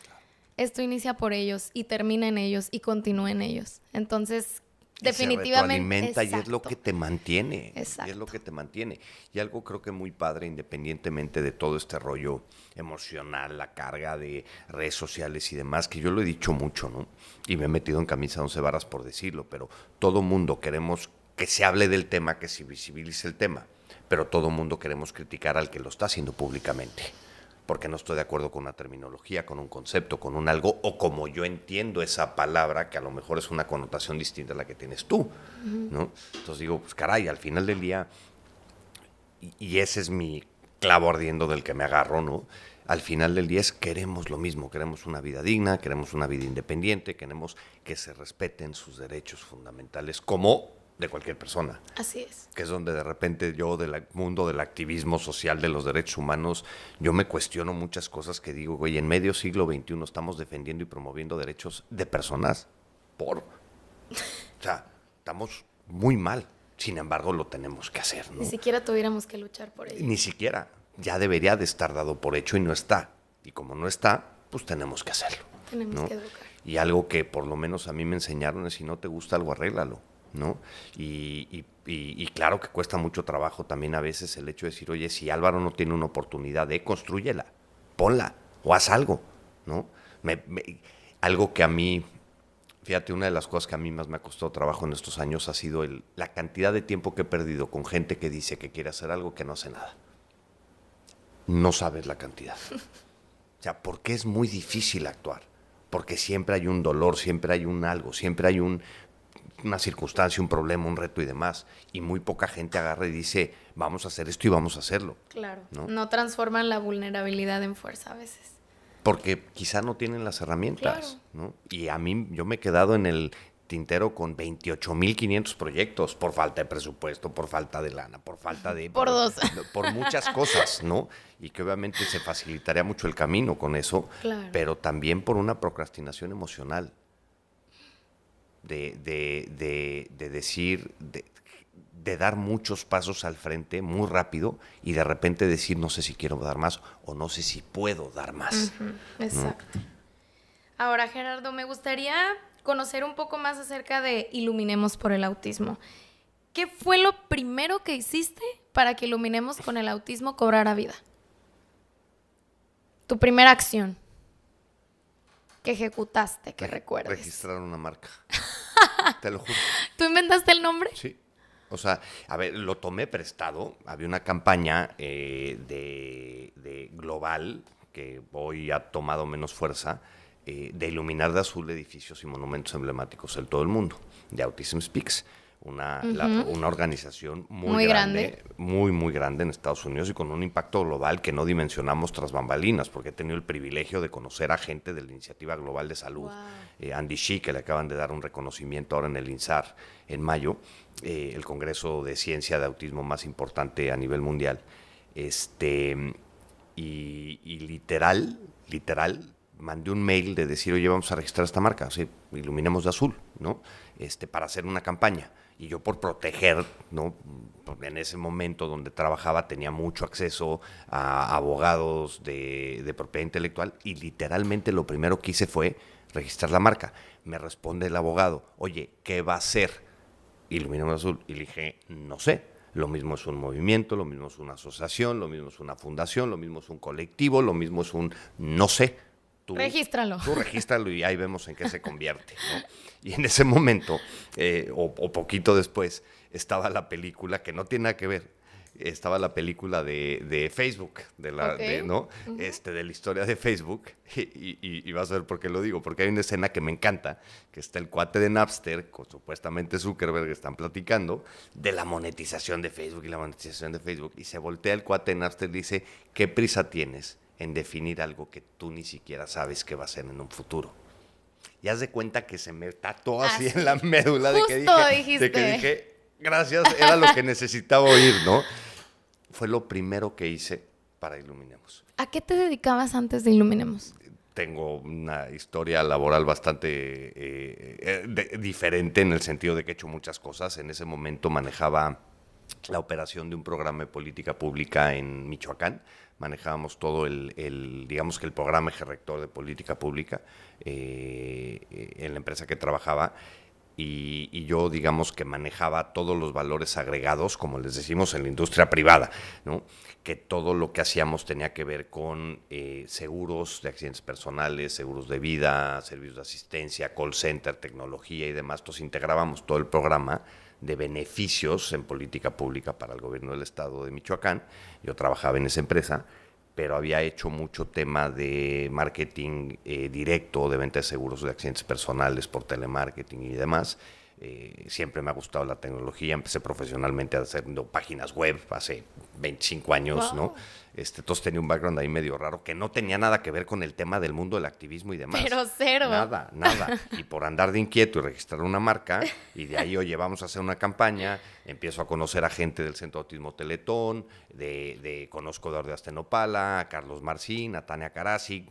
D: Esto inicia por ellos y termina en ellos y continúa en ellos. Entonces... definitivamente.
C: Se retroalimenta y es lo que te mantiene.
D: Exacto.
C: Y es lo que te mantiene. Y algo creo que muy padre, independientemente de todo este rollo emocional, la carga de redes sociales y demás, que yo lo he dicho mucho, ¿no? Y me he metido en camisa de 11 varas por decirlo, pero todo mundo queremos que se hable del tema, que se visibilice el tema, pero todo mundo queremos criticar al que lo está haciendo públicamente. porque no estoy de acuerdo con una terminología, con un concepto, con un algo, o como yo entiendo esa palabra, que a lo mejor es una connotación distinta a la que tienes tú, ¿no? Entonces digo, pues caray, al final del día, y ese es mi clavo ardiendo del que me agarro, ¿no? Al final del día queremos lo mismo, queremos una vida digna, queremos una vida independiente, queremos que se respeten sus derechos fundamentales como de cualquier persona.
D: Así es.
C: Que es donde de repente yo del mundo del activismo social de los derechos humanos, yo me cuestiono muchas cosas que digo, güey, en medio siglo XXI estamos defendiendo y promoviendo derechos de personas O sea, estamos muy mal, sin embargo lo tenemos que hacer, ¿no?
D: Ni siquiera tuviéramos que luchar por ello.
C: Ni siquiera. Ya debería de estar dado por hecho y no está. Y como no está, pues tenemos que hacerlo.
D: Tenemos
C: ¿no?
D: que educar.
C: Y algo que por lo menos a mí me enseñaron es si no te gusta algo, arréglalo, ¿no? Y claro que cuesta mucho trabajo también a veces el hecho de decir, oye, si Álvaro no tiene una oportunidad construyela, ponla o haz algo, ¿no? Algo que a mí, fíjate, una de las cosas que a mí más me ha costado trabajo en estos años ha sido la cantidad de tiempo que he perdido con gente que dice que quiere hacer algo que no hace nada. No sabes la cantidad. O sea, porque es muy difícil actuar. Porque siempre hay un dolor, siempre hay un algo, siempre hay una circunstancia, un problema, un reto y demás. Y muy poca gente agarra y dice, vamos a hacer esto y vamos a hacerlo.
D: Claro.
C: No
D: Transforman la vulnerabilidad en fuerza a veces.
C: Porque quizá no tienen las herramientas.
D: Claro.
C: ¿no? Y a mí, yo me he quedado en el tintero con 28,500 proyectos por falta de presupuesto, por falta de lana, por falta de...
D: Por dos.
C: Por muchas cosas, ¿no? Y que obviamente se facilitaría mucho el camino con eso,
D: claro.
C: pero también por una procrastinación emocional. De decir, de dar muchos pasos al frente muy rápido y de repente decir no sé si quiero dar más o no sé si puedo dar más.
D: Exacto. ¿No? Ahora, Gerardo, me gustaría conocer un poco más acerca de Iluminemos por el Autismo. ¿Qué fue lo primero que hiciste para que Iluminemos con el Autismo cobrara vida? Tu primera acción que ejecutaste, que recuerdes.
C: Registrar una marca. Te lo juro.
D: ¿Tú inventaste el nombre?
C: Sí. O sea, a ver, lo tomé prestado. Había una campaña de global que hoy ha tomado menos fuerza, de iluminar de azul edificios y monumentos emblemáticos en todo el mundo, de Autism Speaks, una organización muy grande, muy grande en Estados Unidos y con un impacto global que no dimensionamos tras bambalinas, porque he tenido el privilegio de conocer a gente de la Iniciativa Global de Salud, wow. Andy Shih, que le acaban de dar un reconocimiento ahora en el INSAR en mayo, el Congreso de Ciencia de Autismo más importante a nivel mundial, y literal, mandé un mail de decir, oye, vamos a registrar esta marca, o sea, Iluminemos de azul, ¿no? Para hacer una campaña. Y yo por proteger, ¿no? Porque en ese momento donde trabajaba tenía mucho acceso a abogados de propiedad intelectual y literalmente lo primero que hice fue registrar la marca. Me responde el abogado, oye, ¿qué va a hacer Iluminemos de azul? Y le dije, no sé. Lo mismo es un movimiento, lo mismo es una asociación, lo mismo es una fundación, lo mismo es un colectivo, lo mismo es un no sé.
D: Regístralo.
C: Tú regístralo y ahí vemos en qué se convierte, ¿no? Y en ese momento, o poquito después, estaba la película, que no tiene nada que ver, estaba la película de Facebook, ¿no? Uh-huh. De la historia de Facebook, y vas a ver por qué lo digo, porque hay una escena que me encanta, que está el cuate de Napster, con supuestamente Zuckerberg, que están platicando de la monetización de Facebook y la monetización de Facebook, y se voltea el cuate de Napster y dice, ¿qué prisa tienes en definir algo que tú ni siquiera sabes que va a ser en un futuro? Y haz de cuenta que se me tatuó así en la médula de que dije, gracias, era lo que necesitaba oír, ¿no? Fue lo primero que hice para Iluminemos.
D: ¿A qué te dedicabas antes de Iluminemos?
C: Tengo una historia laboral bastante diferente en el sentido de que he hecho muchas cosas. En ese momento manejaba la operación de un programa de política pública en Michoacán. Manejábamos todo digamos que el programa eje rector de política pública en la empresa que trabajaba, y yo, digamos, que manejaba todos los valores agregados, como les decimos, en la industria privada, ¿no? Que todo lo que hacíamos tenía que ver con seguros de accidentes personales, seguros de vida, servicios de asistencia, call center, tecnología y demás. Entonces integrábamos todo el programa de beneficios en política pública para el gobierno del estado de Michoacán. Yo trabajaba en esa empresa pero había hecho mucho tema de marketing directo, de venta de seguros de accidentes personales por telemarketing y demás. Siempre me ha gustado la tecnología, empecé profesionalmente haciendo páginas web hace 25 años,
D: Wow.
C: ¿no? Entonces tenía un background ahí medio raro que no tenía nada que ver con el tema del mundo del activismo y demás.
D: Pero cero.
C: Nada. Y por andar de inquieto y registrar una marca, y de ahí, oye, vamos a hacer una campaña, empiezo a conocer a gente del Centro de Autismo Teletón, conozco a Eduardo Astenopala, a Carlos Marcín, a Tania Carasi,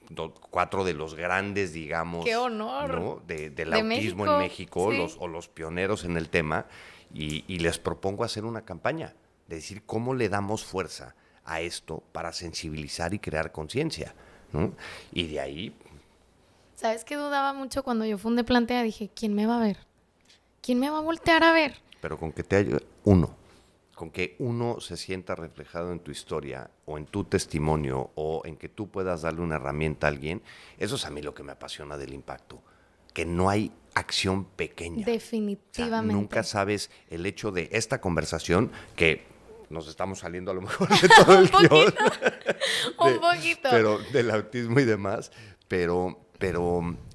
C: 4 de los grandes, digamos,
D: ¡Qué honor!
C: ¿no? del
D: De
C: autismo
D: México,
C: en México,
D: sí.
C: los pioneros en el tema, y les propongo hacer una campaña, de decir cómo le damos fuerza a esto para sensibilizar y crear conciencia, ¿no? Y de ahí,
D: ¿Sabes qué dudaba mucho cuando yo fundé Plantea? Dije, ¿quién me va a ver? ¿Quién me va a voltear a ver?
C: pero con que con que uno se sienta reflejado en tu historia o en tu testimonio o en que tú puedas darle una herramienta a alguien, eso es a mí lo que me apasiona del impacto, que no hay acción pequeña. O sea,
D: Definitivamente.
C: nunca sabes el hecho de esta conversación que nos estamos saliendo a lo mejor de todo el guión.
D: Un poquito.
C: Pero del autismo y demás, pero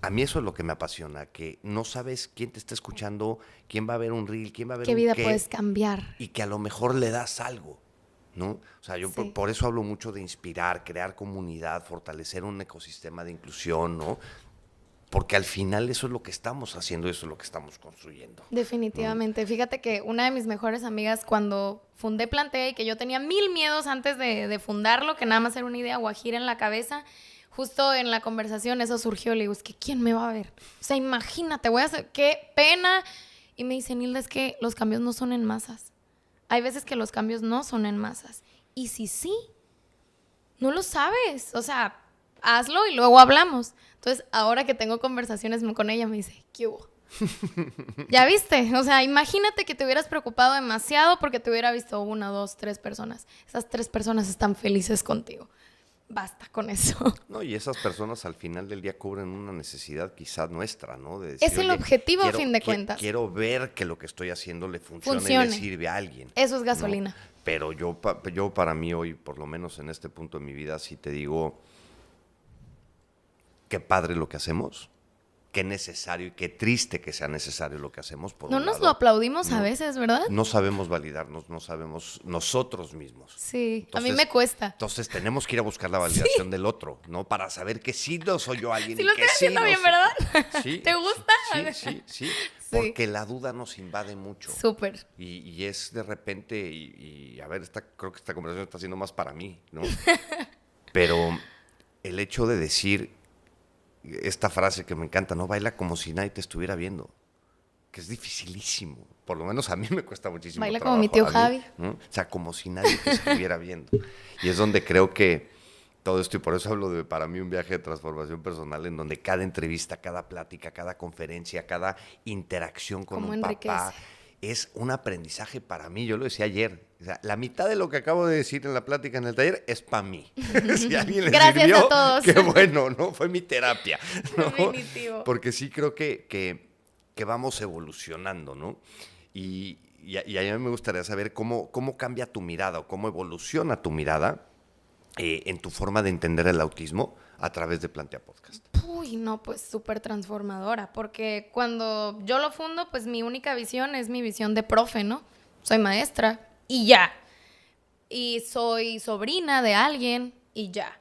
C: a mí eso es lo que me apasiona, que no sabes quién te está escuchando, quién va a ver un reel, quién va a ver
D: ¿Qué
C: un
D: vida
C: qué,
D: puedes cambiar?
C: y que a lo mejor le das algo, ¿no? O sea, yo
D: Sí.
C: por eso hablo mucho de inspirar, crear comunidad, fortalecer un ecosistema de inclusión, ¿no? Porque al final eso es lo que estamos haciendo, eso es lo que estamos construyendo.
D: Definitivamente. Fíjate que una de mis mejores amigas cuando fundé Plantea y que yo tenía 1000 miedos antes de fundarlo, que nada más era una idea guajira en la cabeza, justo en la conversación eso surgió. Le digo, es que ¿quién me va a ver? O sea, imagínate, voy a hacer, qué pena. Y me dice, Nilda, es que los cambios no son en masas. Hay veces que los cambios no son en masas. Y si sí, no lo sabes. O sea, hazlo y luego hablamos. Entonces, ahora que tengo conversaciones con ella, me dice, ¿qué hubo? ¿Ya viste? O sea, imagínate que te hubieras preocupado demasiado porque te hubiera visto 1, 2, 3 personas. Esas 3 personas están felices contigo. Basta con eso.
C: No, y esas personas al final del día cubren una necesidad quizás nuestra, ¿no? De
D: Es el
C: "Oye,
D: objetivo, a fin de cuentas".
C: Quiero ver que lo que estoy haciendo le funcione. Y
D: Funcione.
C: le sirve a alguien.
D: Eso es gasolina.
C: ¿no? Pero yo para mí hoy, por lo menos en este punto de mi vida, sí te digo, qué padre lo que hacemos, qué necesario y qué triste que sea necesario lo que hacemos. Por
D: No
C: un
D: nos
C: lado.
D: lo aplaudimos a
C: No.
D: veces, ¿verdad?
C: No sabemos validarnos, no sabemos nosotros mismos.
D: Sí, a mí
C: Entonces-
D: me cuesta.
C: Entonces tenemos que ir a buscar la validación del otro, ¿no? Para saber que sí no soy yo alguien
D: Sí
C: y
D: lo
C: que
D: estoy
C: sí
D: haciendo
C: no
D: bien,
C: soy-
D: ¿verdad?
C: Sí,
D: ¿Te gusta?
C: Sí. Porque la duda nos invade mucho.
D: Súper.
C: Y es de repente, y a ver, creo que esta conversación está siendo más para mí, ¿no? Pero el hecho de decir esta frase que me encanta, no baila como si nadie te estuviera viendo, que es dificilísimo. Por lo menos a mí me cuesta muchísimo
D: Baila
C: trabajo,
D: como mi tío
C: a mí,
D: Javi.
C: ¿no? O sea, como si nadie te estuviera viendo. Y es donde creo que todo esto, y por eso hablo de para mí un viaje de transformación personal, en donde cada entrevista, cada plática, cada conferencia, cada interacción con
D: Cómo
C: un papá
D: enriquece.
C: es un aprendizaje para mí. Yo lo decía ayer. O sea, la mitad de lo que acabo de decir en la plática en el taller es para mí. Si a alguien le
D: Gracias
C: sirvió,
D: a todos.
C: qué bueno, ¿no? Fue mi terapia, ¿no?
D: Definitivo.
C: Porque sí creo que vamos evolucionando, ¿no? Y a mí me gustaría saber cómo cambia tu mirada o cómo evoluciona tu mirada en tu forma de entender el autismo a través de Plantea Podcast.
D: Uy, no, pues súper transformadora, porque cuando yo lo fundo, pues mi única visión es mi visión de profe, ¿no? Soy maestra y ya. Y soy sobrina de alguien y ya.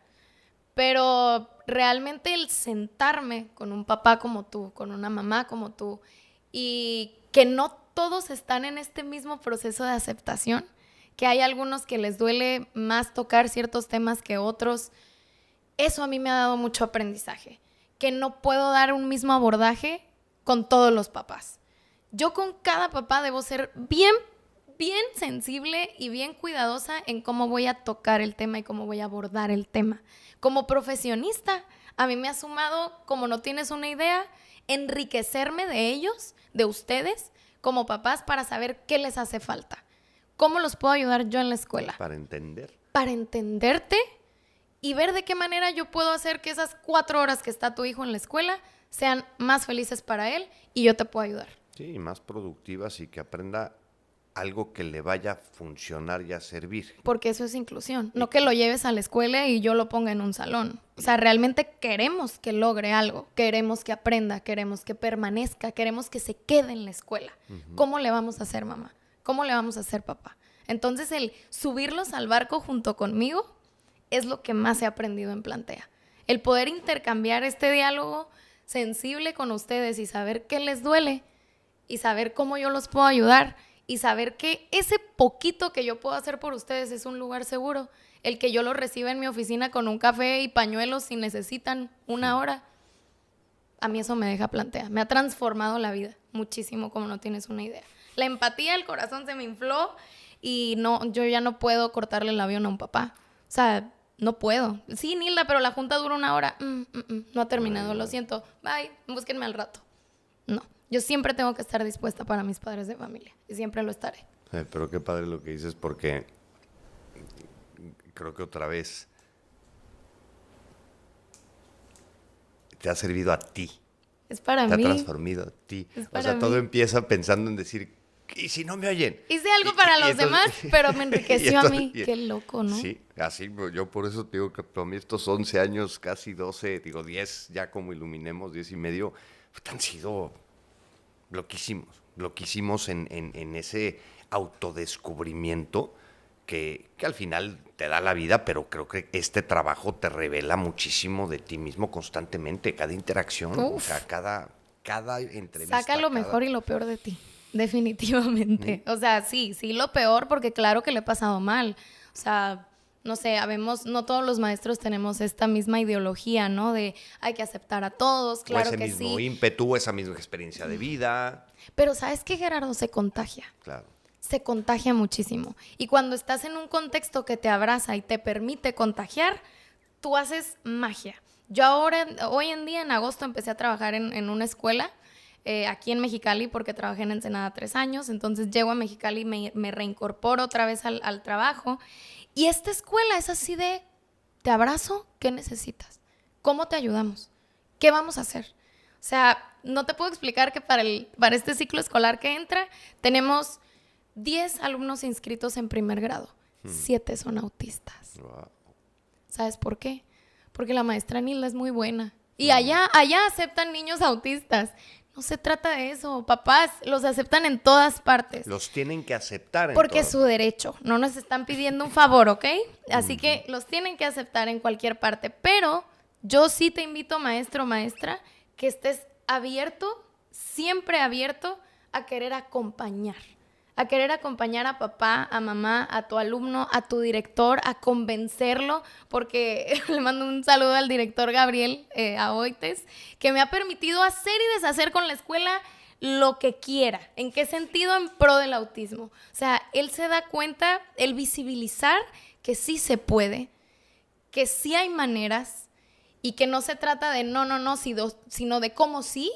D: Pero realmente el sentarme con un papá como tú, con una mamá como tú, y que no todos están en este mismo proceso de aceptación, que hay algunos que les duele más tocar ciertos temas que otros, eso a mí me ha dado mucho aprendizaje, que no puedo dar un mismo abordaje con todos los papás. Yo con cada papá debo ser bien sensible y bien cuidadosa en cómo voy a tocar el tema y cómo voy a abordar el tema. Como profesionista, a mí me ha sumado, como no tienes una idea, enriquecerme de ellos, de ustedes, como papás, para saber qué les hace falta. ¿Cómo los puedo ayudar yo en la escuela?
C: Para entender.
D: Para entenderte y ver de qué manera yo puedo hacer que esas 4 horas que está tu hijo en la escuela sean más felices para él y yo te puedo ayudar.
C: Sí, más productivas y que aprenda algo que le vaya a funcionar y a servir.
D: Porque eso es inclusión, no que lo lleves a la escuela y yo lo ponga en un salón. O sea, realmente queremos que logre algo, queremos que aprenda, queremos que permanezca, queremos que se quede en la escuela. ¿Cómo le vamos a hacer, mamá? ¿Cómo le vamos a hacer, papá? Entonces, el subirlos al barco junto conmigo es lo que más he aprendido en Plantea. El poder intercambiar este diálogo sensible con ustedes y saber qué les duele y saber cómo yo los puedo ayudar y saber que ese poquito que yo puedo hacer por ustedes es un lugar seguro. El que yo los reciba en mi oficina con un café y pañuelos si necesitan una hora, a mí eso me deja Plantea. Me ha transformado la vida muchísimo, como no tienes una idea. La empatía, el corazón se me infló y no, yo ya no puedo cortarle el avión a un papá. O sea, no puedo. Sí, Nilda, pero la junta dura 1 hora. No ha terminado, lo siento. Bye, búsquenme al rato. No. Yo siempre tengo que estar dispuesta para mis padres de familia y siempre lo estaré.
C: Pero qué padre lo que dices, porque creo que otra vez te ha servido a ti.
D: Es para mí.
C: Te ha transformado a ti. O sea, todo empieza pensando en decir, ¿y si no me oyen?
D: Hice algo para los demás, pero me enriqueció a mí. Qué loco, ¿no?
C: Sí, así, yo por eso te digo que para mí estos 11 años, casi 12, 10, ya como iluminemos, 10 y medio, han sido loquísimos en ese autodescubrimiento que al final te da la vida, pero creo que este trabajo te revela muchísimo de ti mismo constantemente, cada interacción, o sea, cada entrevista.
D: Saca lo mejor y lo peor de ti, definitivamente. O sea, sí, lo peor, porque claro que le he pasado mal. O sea, no sé, no todos los maestros tenemos esta misma ideología, ¿no? De hay que aceptar a todos, claro que sí.
C: O ese mismo ímpetu, esa misma experiencia de vida.
D: Pero ¿sabes qué, Gerardo? Se contagia.
C: Claro.
D: Se contagia muchísimo. Y cuando estás en un contexto que te abraza y te permite contagiar, tú haces magia. Yo ahora, hoy en día, en agosto, empecé a trabajar en una escuela aquí en Mexicali, porque trabajé en Ensenada 3 años. Entonces llego a Mexicali y me reincorporo otra vez al trabajo. Y esta escuela es así de, te abrazo, ¿qué necesitas? ¿Cómo te ayudamos? ¿Qué vamos a hacer? O sea, no te puedo explicar que para este ciclo escolar que entra, tenemos 10 alumnos inscritos en primer grado. 7 son autistas.
C: Wow.
D: ¿Sabes por qué? Porque la maestra Nilda es muy buena. Y allá aceptan niños autistas. No se trata de eso. Papás los aceptan en todas partes.
C: Los tienen que aceptar en
D: porque es
C: todas.
D: su derecho. No nos están pidiendo un favor, ¿ok? Así que los tienen que aceptar en cualquier parte. Pero yo sí te invito, maestro, maestra, que estés abierto, siempre abierto, a querer acompañar. A querer acompañar a papá, a mamá, a tu alumno, a tu director, a convencerlo, porque le mando un saludo al director Gabriel Aboites, que me ha permitido hacer y deshacer con la escuela lo que quiera. ¿En qué sentido? En pro del autismo. O sea, él se da cuenta, el visibilizar que sí se puede, que sí hay maneras y que no se trata de no, sino de cómo sí,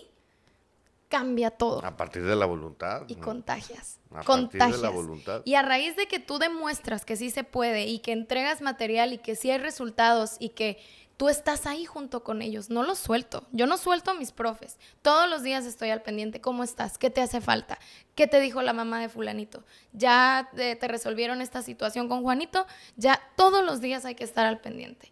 D: cambia todo.
C: A partir de la voluntad.
D: Y contagias.
C: A partir de la voluntad.
D: Y a raíz de que tú demuestras que sí se puede y que entregas material y que sí hay resultados y que tú estás ahí junto con ellos, no los suelto. Yo no suelto a mis profes. Todos los días estoy al pendiente. ¿Cómo estás? ¿Qué te hace falta? ¿Qué te dijo la mamá de fulanito? ¿Ya te resolvieron esta situación con Juanito? Ya todos los días hay que estar al pendiente.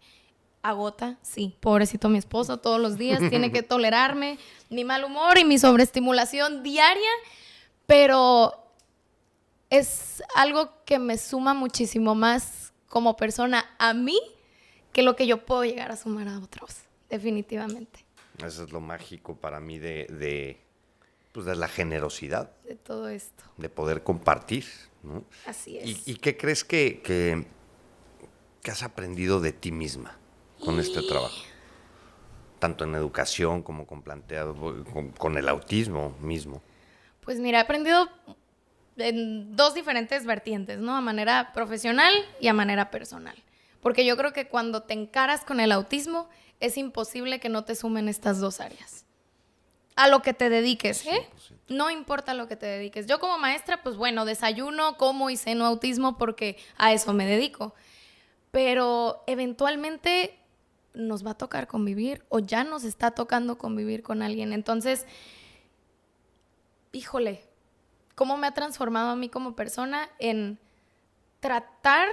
D: Agota, sí, pobrecito mi esposo, todos los días tiene que tolerarme mi mal humor y mi sobreestimulación diaria, pero es algo que me suma muchísimo más como persona a mí que lo que yo puedo llegar a sumar a otros, definitivamente.
C: Eso es lo mágico para mí de la generosidad.
D: De todo esto.
C: De poder compartir, ¿no?
D: Así es.
C: ¿Y qué crees que has aprendido de ti misma con este trabajo? Tanto en educación como con con el autismo mismo.
D: Pues mira, he aprendido en 2 diferentes vertientes, ¿no? A manera profesional y a manera personal. Porque yo creo que cuando te encaras con el autismo, es imposible que no te sumen estas 2 áreas. A lo que te dediques, ¿eh? 100%. No importa lo que te dediques. Yo como maestra, pues bueno, desayuno, como y ceno autismo porque a eso me dedico. Pero eventualmente nos va a tocar convivir o ya nos está tocando convivir con alguien. Entonces, híjole, cómo me ha transformado a mí como persona en tratar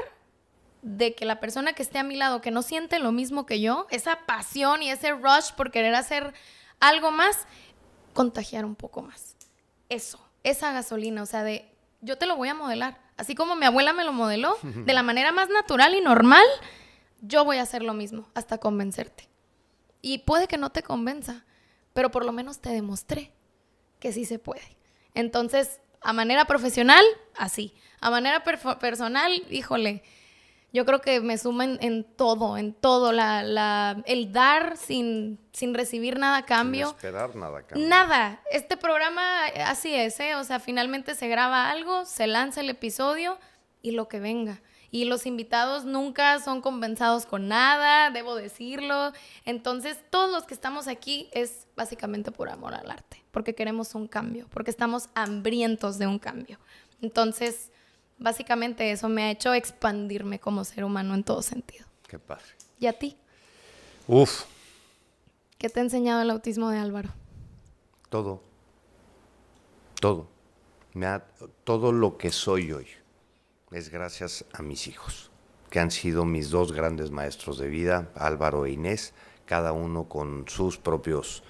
D: de que la persona que esté a mi lado, que no siente lo mismo que yo, esa pasión y ese rush por querer hacer algo más, contagiar un poco más. Eso, esa gasolina, o sea, yo te lo voy a modelar. Así como mi abuela me lo modeló, de la manera más natural y normal, yo voy a hacer lo mismo hasta convencerte. Y puede que no te convenza, pero por lo menos te demostré que sí se puede. Entonces, a manera profesional, así. A manera personal, híjole, yo creo que me suma en todo. El dar sin recibir nada a cambio.
C: Sin esperar nada a cambio.
D: Nada. Este programa así es, ¿eh? O sea, finalmente se graba algo, se lanza el episodio y lo que venga. Y los invitados nunca son compensados con nada, debo decirlo. Entonces, todos los que estamos aquí es básicamente por amor al arte, porque queremos un cambio, porque estamos hambrientos de un cambio. Entonces, básicamente eso me ha hecho expandirme como ser humano en todo sentido.
C: Qué padre.
D: ¿Y a ti?
C: Uf,
D: ¿Qué te ha enseñado el autismo de Álvaro?
C: todo. Todo lo que soy hoy es gracias a mis hijos, que han sido mis dos grandes maestros de vida, Álvaro e Inés, cada uno con sus propios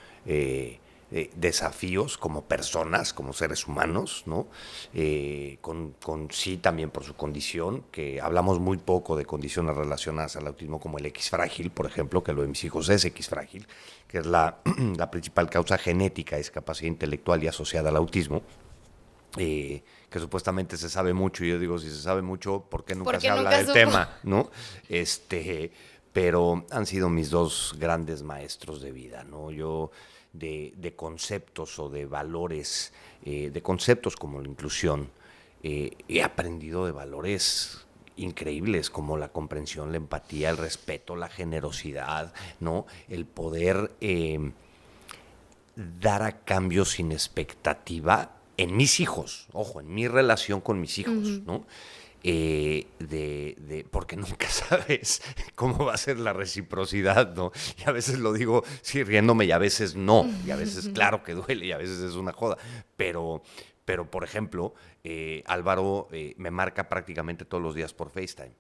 C: desafíos como personas, como seres humanos, ¿no? Sí también por su condición, que hablamos muy poco de condiciones relacionadas al autismo como el X frágil, por ejemplo, que lo de mis hijos es X frágil, que es la principal causa genética de discapacidad intelectual y asociada al autismo. Que supuestamente se sabe mucho, y yo digo, si se sabe mucho, ¿por qué nunca se habla del tema? ¿No? Pero han sido mis dos grandes maestros de vida, ¿no? Yo de conceptos o de valores, de conceptos como la inclusión, he aprendido de valores increíbles como la comprensión, la empatía, el respeto, la generosidad, ¿no? El poder dar a cambio sin expectativa en mis hijos, ojo, en mi relación con mis hijos, ¿no? Porque nunca sabes cómo va a ser la reciprocidad, ¿no? Y a veces lo digo sí riéndome y a veces no, y a veces claro que duele y a veces es una joda, pero por ejemplo, Álvaro me marca prácticamente todos los días por FaceTime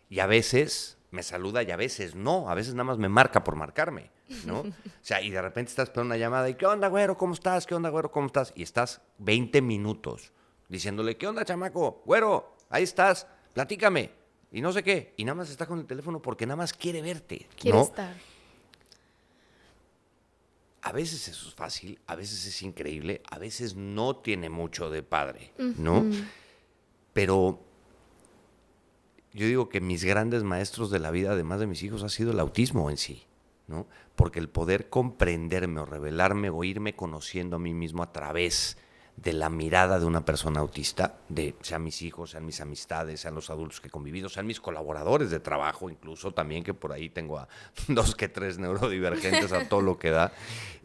C: y a veces me saluda y a veces no, a veces nada más me marca por marcarme, ¿no? O sea, y de repente estás esperando una llamada y ¿qué onda, güero? ¿Cómo estás? ¿Qué onda, güero? ¿Cómo estás? Y estás 20 minutos diciéndole, ¿qué onda, chamaco? Güero, ahí estás, platícame. Y no sé qué. Y nada más está con el teléfono porque nada más quiere verte,
D: Quiere
C: ¿no?
D: estar.
C: A veces eso es fácil, a veces es increíble, a veces no tiene mucho de padre, ¿no? Pero yo digo que mis grandes maestros de la vida, además de mis hijos, ha sido el autismo en sí, ¿no? Porque el poder comprenderme o revelarme o irme conociendo a mí mismo a través de la mirada de una persona autista, sean mis hijos, sean mis amistades, sean los adultos que he convivido, sean mis colaboradores de trabajo, incluso también, que por ahí tengo a 2 que 3 neurodivergentes a todo lo que da,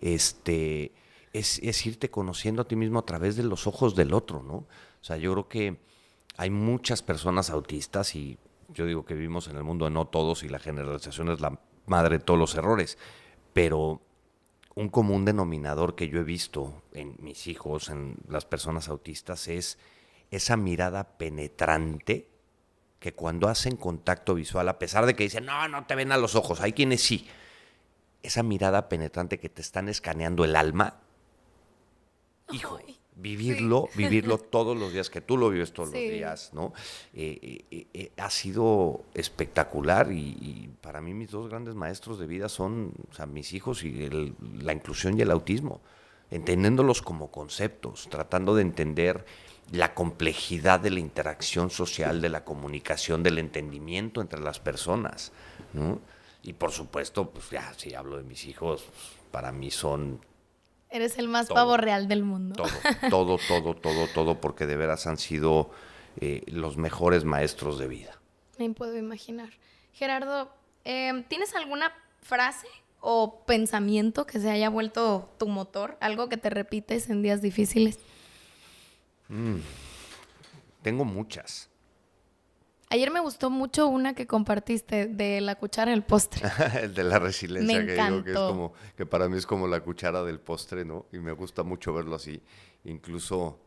C: es irte conociendo a ti mismo a través de los ojos del otro, ¿no? O sea, yo creo que hay muchas personas autistas y yo digo que vivimos en el mundo de no todos y la generalización es la madre de todos los errores, pero un común denominador que yo he visto en mis hijos, en las personas autistas, es esa mirada penetrante que cuando hacen contacto visual, a pesar de que dicen, no te ven a los ojos, hay quienes sí, esa mirada penetrante que te están escaneando el alma, hijo, vivirlo todos los días, que tú lo vives todos los días, ¿no? Ha sido espectacular y para mí mis dos grandes maestros de vida son, o sea, mis hijos y la inclusión y el autismo, entendiéndolos como conceptos, tratando de entender la complejidad de la interacción social, de la comunicación, del entendimiento entre las personas, ¿no? Y por supuesto, pues ya, si hablo de mis hijos, pues, para mí son...
D: Eres el más pavo real del mundo.
C: Todo, porque de veras han sido los mejores maestros de vida.
D: Me puedo imaginar. Gerardo, ¿tienes alguna frase o pensamiento que se haya vuelto tu motor? ¿Algo que te repites en días difíciles?
C: Tengo muchas.
D: Ayer me gustó mucho una que compartiste de la cuchara del postre.
C: El de la resiliencia,
D: Me
C: que digo que es
D: encantó.
C: como, que para mí es como la cuchara del postre, ¿no? Y me gusta mucho verlo así. Incluso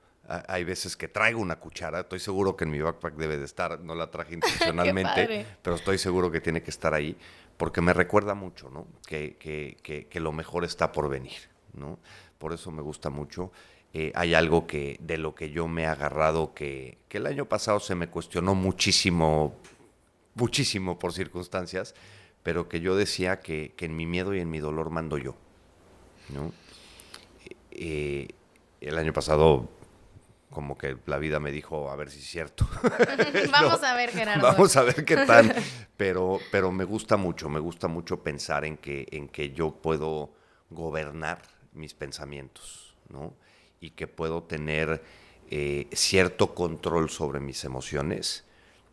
C: Hay veces que traigo una cuchara, estoy seguro que en mi backpack debe de estar, no la traje
D: Qué
C: intencionalmente,
D: padre.
C: pero estoy seguro que tiene que estar ahí, porque me recuerda mucho, ¿no? Que lo mejor está por venir, ¿no? Por eso me gusta mucho. Hay algo de lo que yo me he agarrado que el año pasado se me cuestionó muchísimo por circunstancias, pero que yo decía que en mi miedo y en mi dolor mando yo, ¿no? El año pasado como que la vida me dijo, a ver si es cierto.
D: Vamos a ver, Gerardo.
C: Vamos a ver qué tal. Pero me gusta mucho pensar en que yo puedo gobernar mis pensamientos, ¿no? Y que puedo tener cierto control sobre mis emociones,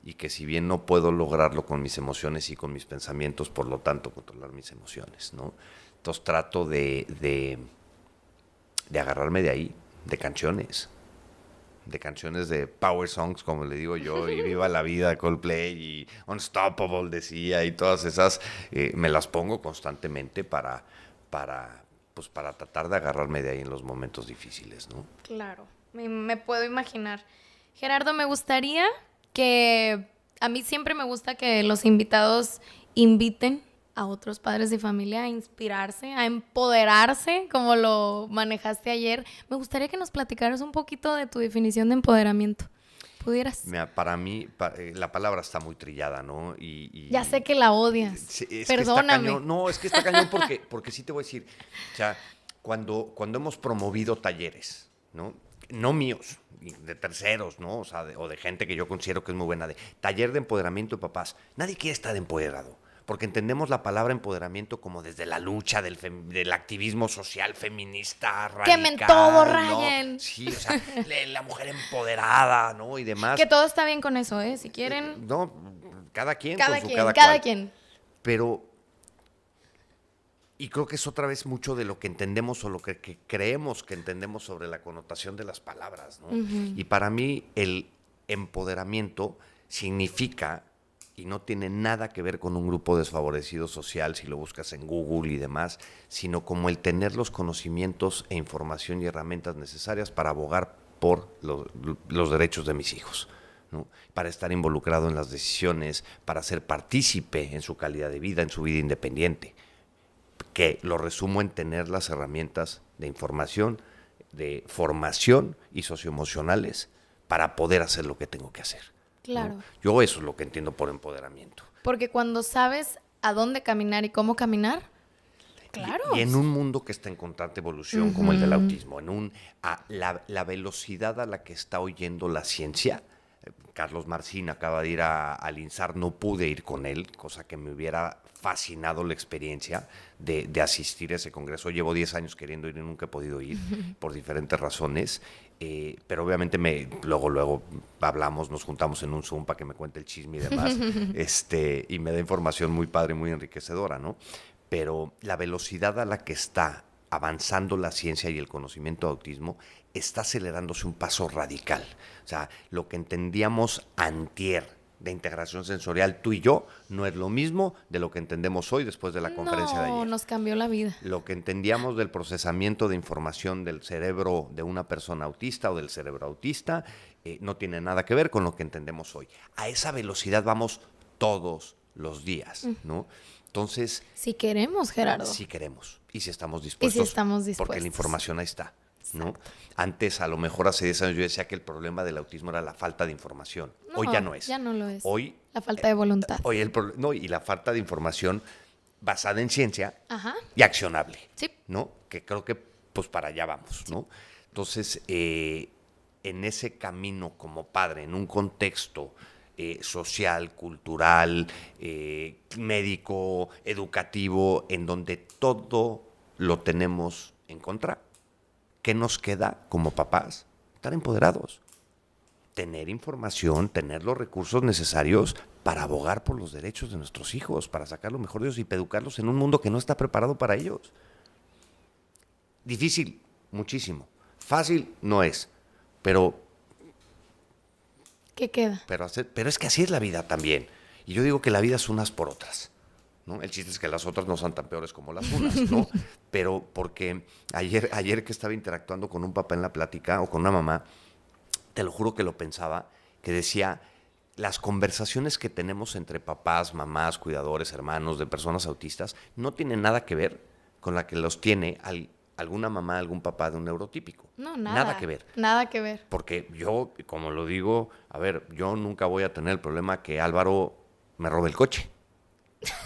C: y que si bien no puedo lograrlo con mis emociones y con mis pensamientos, por lo tanto controlar mis emociones, ¿no? Entonces trato de agarrarme de ahí, de canciones de power songs, como le digo yo, y Viva la Vida, Coldplay, y Unstoppable decía, y todas esas, me las pongo constantemente para tratar de agarrarme de ahí en los momentos difíciles, ¿no?
D: Claro, me puedo imaginar. Gerardo, me gustaría que, a mí siempre me gusta que los invitados inviten a otros padres de familia a inspirarse, a empoderarse, como lo manejaste ayer. Me gustaría que nos platicaras un poquito de tu definición de empoderamiento. ¿Pudieras?
C: Mira, para mí, la palabra está muy trillada, ¿no?
D: Ya sé que la odias.
C: Sí, es
D: Perdóname.
C: Que está cañón. No, es que está cañón porque sí te voy a decir, o sea, cuando hemos promovido talleres, ¿no? No míos, de terceros, ¿no? O sea, o de gente que yo considero que es muy buena, de taller de empoderamiento de papás. Nadie quiere estar empoderado, porque entendemos la palabra empoderamiento como desde la lucha del activismo social feminista radical.
D: Quemen todo,
C: ¿no?
D: rayen.
C: Sí, o sea, la mujer empoderada, ¿no? Y demás.
D: Que todo está bien con eso, ¿eh? Si quieren.
C: No, cada quien
D: Cada
C: con su
D: quien,
C: cada
D: cada
C: cual.
D: quien.
C: Pero, y creo que es otra vez mucho de lo que entendemos o lo que creemos que entendemos sobre la connotación de las palabras, ¿no? Y para mí el empoderamiento significa, y no tiene nada que ver con un grupo desfavorecido social, si lo buscas en Google y demás, sino como el tener los conocimientos e información y herramientas necesarias para abogar por los derechos de mis hijos, ¿no? Para estar involucrado en las decisiones, para ser partícipe en su calidad de vida, en su vida independiente, que lo resumo en tener las herramientas de información, de formación y socioemocionales para poder hacer lo que tengo que hacer, ¿no?
D: Claro.
C: Yo eso es lo que entiendo por empoderamiento.
D: Porque cuando sabes a dónde caminar y cómo caminar, claro.
C: Y en un mundo que está en constante evolución, como el del autismo, la velocidad a la que está oyendo la ciencia. Carlos Marcín acaba de ir al INSAR, no pude ir con él, cosa que me hubiera fascinado la experiencia de asistir a ese congreso. Llevo 10 años queriendo ir y nunca he podido ir por diferentes razones, pero obviamente luego hablamos, nos juntamos en un Zoom para que me cuente el chisme y demás, y me da información muy padre, muy enriquecedora, ¿no? Pero la velocidad a la que está avanzando la ciencia y el conocimiento de autismo está acelerándose un paso radical. O sea, lo que entendíamos antier de integración sensorial, tú y yo, no es lo mismo de lo que entendemos hoy después de la conferencia de ayer.
D: No, nos cambió la vida.
C: Lo que entendíamos del procesamiento de información del cerebro de una persona autista o del cerebro autista no tiene nada que ver con lo que entendemos hoy. A esa velocidad vamos todos los días, ¿no? Entonces,
D: Si queremos, Gerardo.
C: si queremos y si estamos dispuestos. Porque la información ahí está, ¿no? Antes, a lo mejor hace 10 años, yo decía que el problema del autismo era la falta de información.
D: No,
C: Hoy ya no es.
D: Ya no lo es.
C: Hoy,
D: la falta de voluntad.
C: Hoy y la falta de información basada en ciencia
D: Ajá.
C: y accionable,
D: Sí.
C: ¿no? Que creo que pues para allá vamos, ¿no? Entonces, en ese camino como padre, en un contexto social, cultural, médico, educativo, en donde todo lo tenemos en contra, ¿qué nos queda como papás? Estar empoderados, tener información, tener los recursos necesarios para abogar por los derechos de nuestros hijos, para sacar lo mejor de ellos y para educarlos en un mundo que no está preparado para ellos. Difícil, muchísimo. Fácil no es, pero
D: ¿Qué queda?
C: pero es que así es la vida también. Y yo digo que la vida es unas por otras, ¿no? El chiste es que las otras no sean tan peores como las unas, ¿no? Pero porque ayer que estaba interactuando con un papá en la plática o con una mamá, te lo juro que lo pensaba, que decía, las conversaciones que tenemos entre papás, mamás, cuidadores, hermanos de personas autistas no tienen nada que ver con la que los tiene alguna mamá, algún papá de un neurotípico.
D: No, nada.
C: Nada que ver.
D: Nada que ver.
C: Porque yo, como lo digo, a ver, yo nunca voy a tener el problema que Álvaro me robe el coche.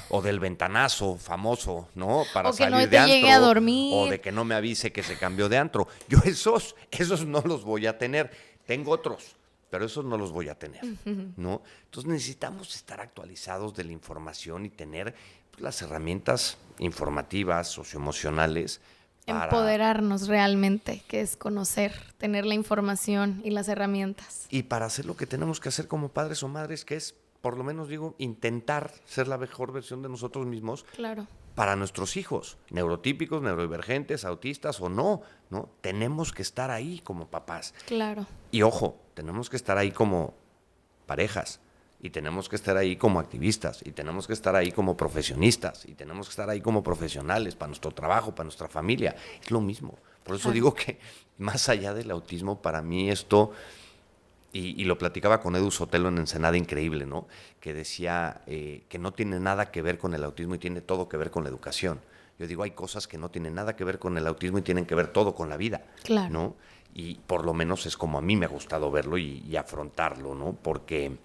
C: O del ventanazo famoso, ¿no? Para
D: O que
C: salir
D: no
C: de
D: te
C: antro.
D: llegue a dormir.
C: O de que no me avise que se cambió de antro. Yo esos no los voy a tener. Tengo otros, pero esos no los voy a tener, ¿no? Entonces necesitamos estar actualizados de la información y tener pues, las herramientas informativas, socioemocionales.
D: Empoderarnos realmente, que es conocer, tener la información y las herramientas.
C: Y para hacer lo que tenemos que hacer como padres o madres, que es, por lo menos digo, intentar ser la mejor versión de nosotros mismos
D: Claro.
C: para nuestros hijos, neurotípicos, neurodivergentes, autistas o no, ¿no? Tenemos que estar ahí como papás.
D: Claro.
C: Y ojo, tenemos que estar ahí como parejas, y tenemos que estar ahí como activistas, y tenemos que estar ahí como profesionistas, y tenemos que estar ahí como profesionales para nuestro trabajo, para nuestra familia. Es lo mismo. Por eso digo que más allá del autismo, para mí esto, y lo platicaba con Edu Sotelo en Ensenada, increíble, ¿no? Que decía que no tiene nada que ver con el autismo y tiene todo que ver con la educación. Yo digo, hay cosas que no tienen nada que ver con el autismo y tienen que ver todo con la vida,
D: Claro.
C: ¿no? Y por lo menos es como a mí me ha gustado verlo y afrontarlo, ¿no? Porque,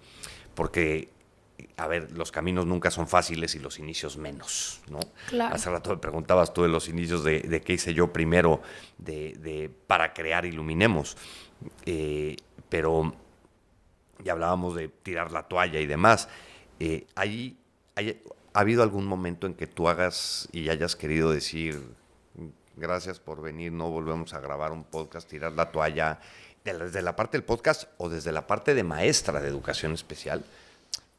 C: a ver, los caminos nunca son fáciles y los inicios menos, ¿no?
D: Claro.
C: Hace rato me preguntabas tú de los inicios de qué hice yo primero para crear Iluminemos. Pero ya hablábamos de tirar la toalla y demás. ¿Ha habido algún momento en que tú hagas y hayas querido decir, gracias por venir, no volvemos a grabar un podcast, tirar la toalla, desde la parte del podcast o desde la parte de maestra de educación especial?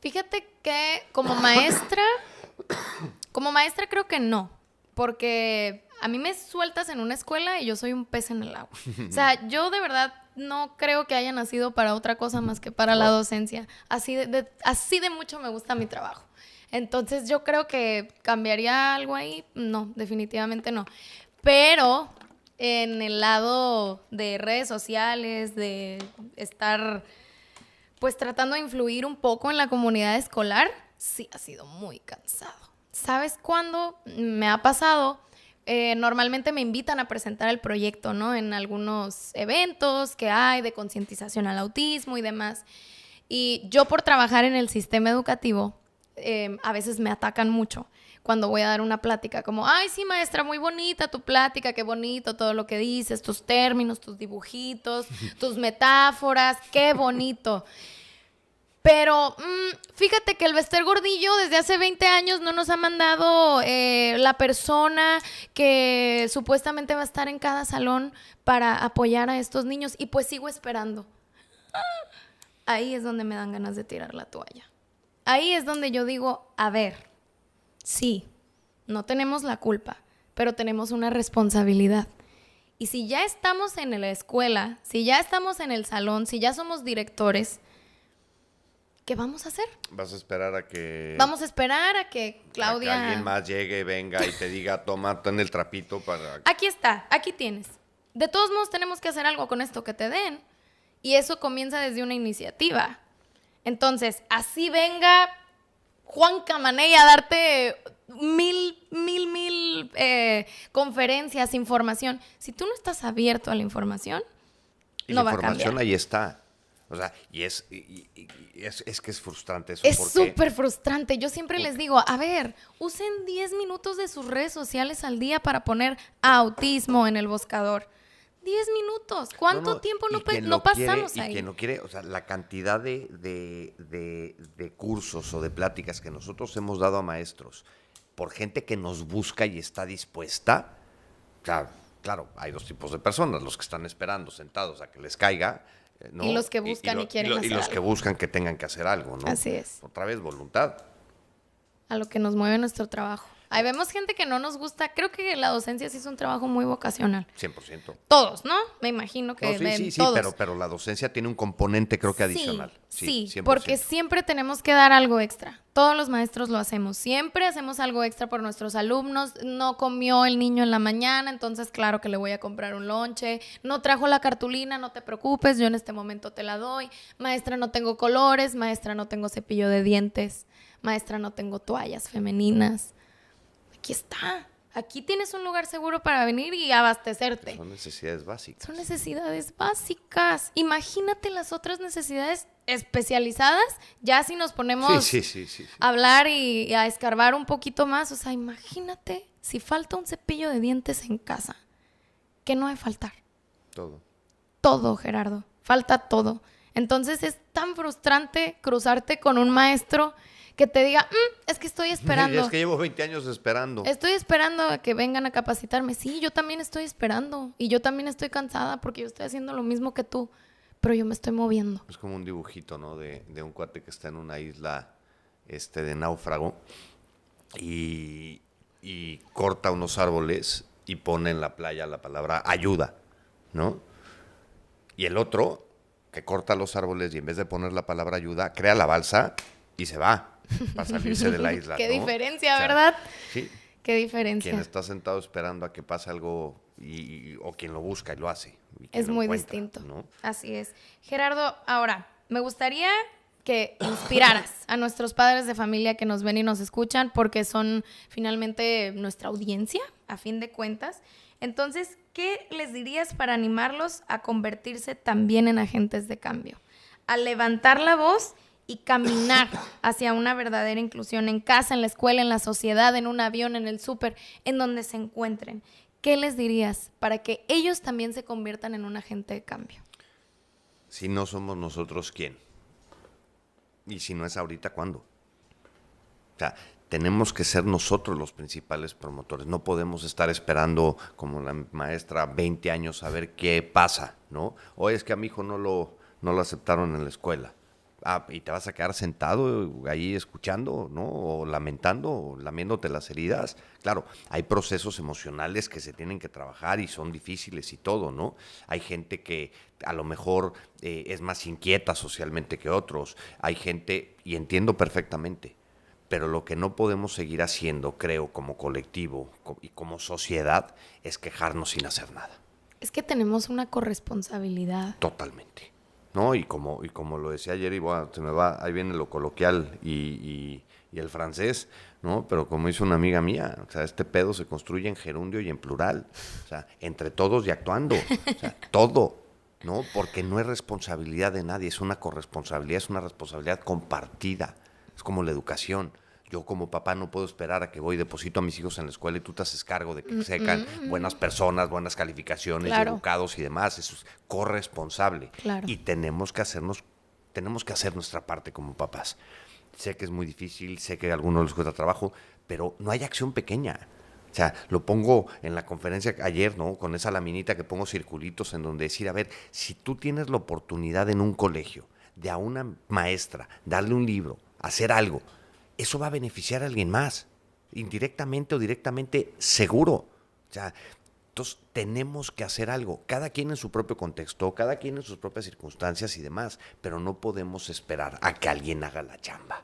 D: Fíjate que como maestra creo que no, porque a mí me sueltas en una escuela y yo soy un pez en el agua. O sea, yo de verdad no creo que haya nacido para otra cosa más que para la docencia. Así de mucho me gusta mi trabajo. Entonces yo creo que cambiaría algo ahí. No, definitivamente no. Pero en el lado de redes sociales, de estar pues tratando de influir un poco en la comunidad escolar, sí ha sido muy cansado. ¿Sabes cuándo me ha pasado? Normalmente me invitan a presentar el proyecto, ¿no? En algunos eventos que hay de concientización al autismo y demás. Y yo por trabajar en el sistema educativo, a veces me atacan mucho cuando voy a dar una plática, como, ay, sí, maestra, muy bonita tu plática, qué bonito todo lo que dices, tus términos, tus dibujitos, tus metáforas, qué bonito. Pero fíjate que el Bester Gordillo desde hace 20 años no nos ha mandado la persona que supuestamente va a estar en cada salón para apoyar a estos niños y pues sigo esperando. Ahí es donde me dan ganas de tirar la toalla. Ahí es donde yo digo, a ver, sí, no tenemos la culpa, pero tenemos una responsabilidad. Y si ya estamos en la escuela, si ya estamos en el salón, si ya somos directores, ¿qué vamos a hacer?
C: ¿Vas a esperar a que...
D: Vamos a esperar a que Claudia...
C: a que alguien más llegue, venga y te diga, toma, ten el trapito para...
D: Aquí está, aquí tienes. De todos modos tenemos que hacer algo con esto que te den. Y eso comienza desde una iniciativa. Entonces, así venga Juan Camaney a darte mil conferencias, información. Si tú no estás abierto a la información, no va a cambiar.
C: La información ahí está. O sea, y es que es frustrante eso.
D: Es súper frustrante. Yo siempre les digo, a ver, usen 10 minutos de sus redes sociales al día para poner autismo en el buscador. 10 minutos. ¿Cuánto tiempo no pasamos ahí?
C: Y quien no quiere, o sea, la cantidad de cursos o de pláticas que nosotros hemos dado a maestros por gente que nos busca y está dispuesta, claro, hay dos tipos de personas, los que están esperando sentados a que les caiga, ¿no?
D: Y los que buscan y quieren hacer
C: y los
D: algo.
C: que buscan que tengan que hacer algo, ¿no?
D: Así es.
C: Otra vez, voluntad.
D: A lo que nos mueve nuestro trabajo. Ahí vemos gente que no nos gusta. Creo que la docencia sí es un trabajo muy vocacional.
C: 100%.
D: Todos, ¿no? Me imagino que
C: No, sí,
D: todos.
C: pero la docencia tiene un componente creo que adicional.
D: Sí,
C: 100%.
D: porque siempre tenemos que dar algo extra. Todos los maestros lo hacemos. Siempre hacemos algo extra por nuestros alumnos. No comió el niño en la mañana, entonces claro que le voy a comprar un lonche. No trajo la cartulina, no te preocupes, yo en este momento te la doy. Maestra, no tengo colores. Maestra, no tengo cepillo de dientes. Maestra, no tengo toallas femeninas. Aquí está. Aquí tienes un lugar seguro para venir y abastecerte.
C: Son necesidades básicas.
D: Son necesidades básicas. Imagínate las otras necesidades especializadas, ya si nos ponemos
C: Sí.
D: a hablar y a escarbar un poquito más. O sea, imagínate si falta un cepillo de dientes en casa. ¿Qué no ha de faltar?
C: Todo.
D: Todo, Gerardo. Falta todo. Entonces es tan frustrante cruzarte con un maestro que te diga, es que estoy esperando.
C: Es que llevo 20 años esperando.
D: Estoy esperando a que vengan a capacitarme. Sí, yo también estoy esperando. Y yo también estoy cansada porque yo estoy haciendo lo mismo que tú. Pero yo me estoy moviendo.
C: Es como un dibujito, ¿no? De un cuate que está en una isla de náufrago y corta unos árboles y pone en la playa la palabra ayuda, ¿no? Y el otro, que corta los árboles y en vez de poner la palabra ayuda, crea la balsa y se va para salirse de la isla.
D: Qué
C: ¿no?
D: diferencia,
C: O sea,
D: ¿verdad?
C: Sí.
D: Qué diferencia.
C: Quien está sentado esperando a que pase algo o quien lo busca y lo hace. Y quien
D: Es
C: lo
D: muy
C: encuentra,
D: distinto.
C: ¿no?
D: Así es. Gerardo, ahora, me gustaría que inspiraras a nuestros padres de familia que nos ven y nos escuchan, porque son finalmente nuestra audiencia, a fin de cuentas. Entonces, ¿qué les dirías para animarlos a convertirse también en agentes de cambio? A levantar la voz y caminar hacia una verdadera inclusión en casa, en la escuela, en la sociedad, en un avión, en el súper, en donde se encuentren. ¿Qué les dirías para que ellos también se conviertan en un agente de cambio?
C: Si no somos nosotros, ¿quién? Y si no es ahorita, ¿cuándo? O sea, tenemos que ser nosotros los principales promotores. No podemos estar esperando, como la maestra, 20 años a ver qué pasa, ¿no? O es que a mi hijo no lo aceptaron en la escuela. Y te vas a quedar sentado ahí escuchando, ¿no? O lamentando, o lamiéndote las heridas. Claro, hay procesos emocionales que se tienen que trabajar y son difíciles y todo, ¿no? Hay gente que a lo mejor es más inquieta socialmente que otros. Hay gente, y entiendo perfectamente, pero lo que no podemos seguir haciendo, creo, como colectivo y como sociedad, es quejarnos sin hacer nada.
D: Es que tenemos una corresponsabilidad.
C: Totalmente. ¿No? Y como lo decía ayer, y bueno, se me va, ahí viene lo coloquial y el francés, ¿no? Pero como dice una amiga mía, o sea, este pedo se construye en gerundio y en plural, o sea, entre todos y actuando, o sea, todo, ¿no? Porque no es responsabilidad de nadie, es una corresponsabilidad, es una responsabilidad compartida, es como la educación. Yo como papá no puedo esperar a que voy y deposito a mis hijos en la escuela y tú te haces cargo de que sean buenas personas, buenas calificaciones,
D: Claro.
C: educados y demás. Eso es corresponsable.
D: Claro.
C: Y tenemos que hacer nuestra parte como papás. Sé que es muy difícil, sé que a algunos les cuesta trabajo, pero no hay acción pequeña. O sea, lo pongo en la conferencia ayer, ¿no? Con esa laminita que pongo circulitos en donde decir, a ver, si tú tienes la oportunidad en un colegio de a una maestra darle un libro, hacer algo, eso va a beneficiar a alguien más, indirectamente o directamente, seguro. O sea, entonces tenemos que hacer algo, cada quien en su propio contexto, cada quien en sus propias circunstancias y demás, pero no podemos esperar a que alguien haga la chamba.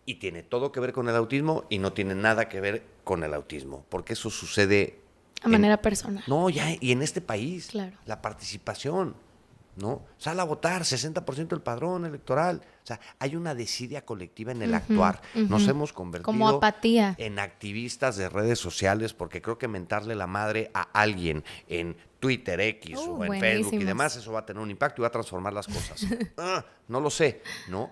C: Y tiene todo que ver con el autismo y no tiene nada que ver con el autismo, porque eso sucede
D: A manera personal.
C: No, ya, y en este país,
D: Claro.
C: la participación, ¿no? Sal a votar, 60% del padrón electoral. O sea, hay una desidia colectiva en el actuar. Nos hemos convertido
D: Como apatía.
C: en activistas de redes sociales, porque creo que mentarle la madre a alguien en Twitter, X o en Facebook y
D: buenísimos.
C: demás, eso va a tener un impacto y va a transformar las cosas. No lo sé, ¿no?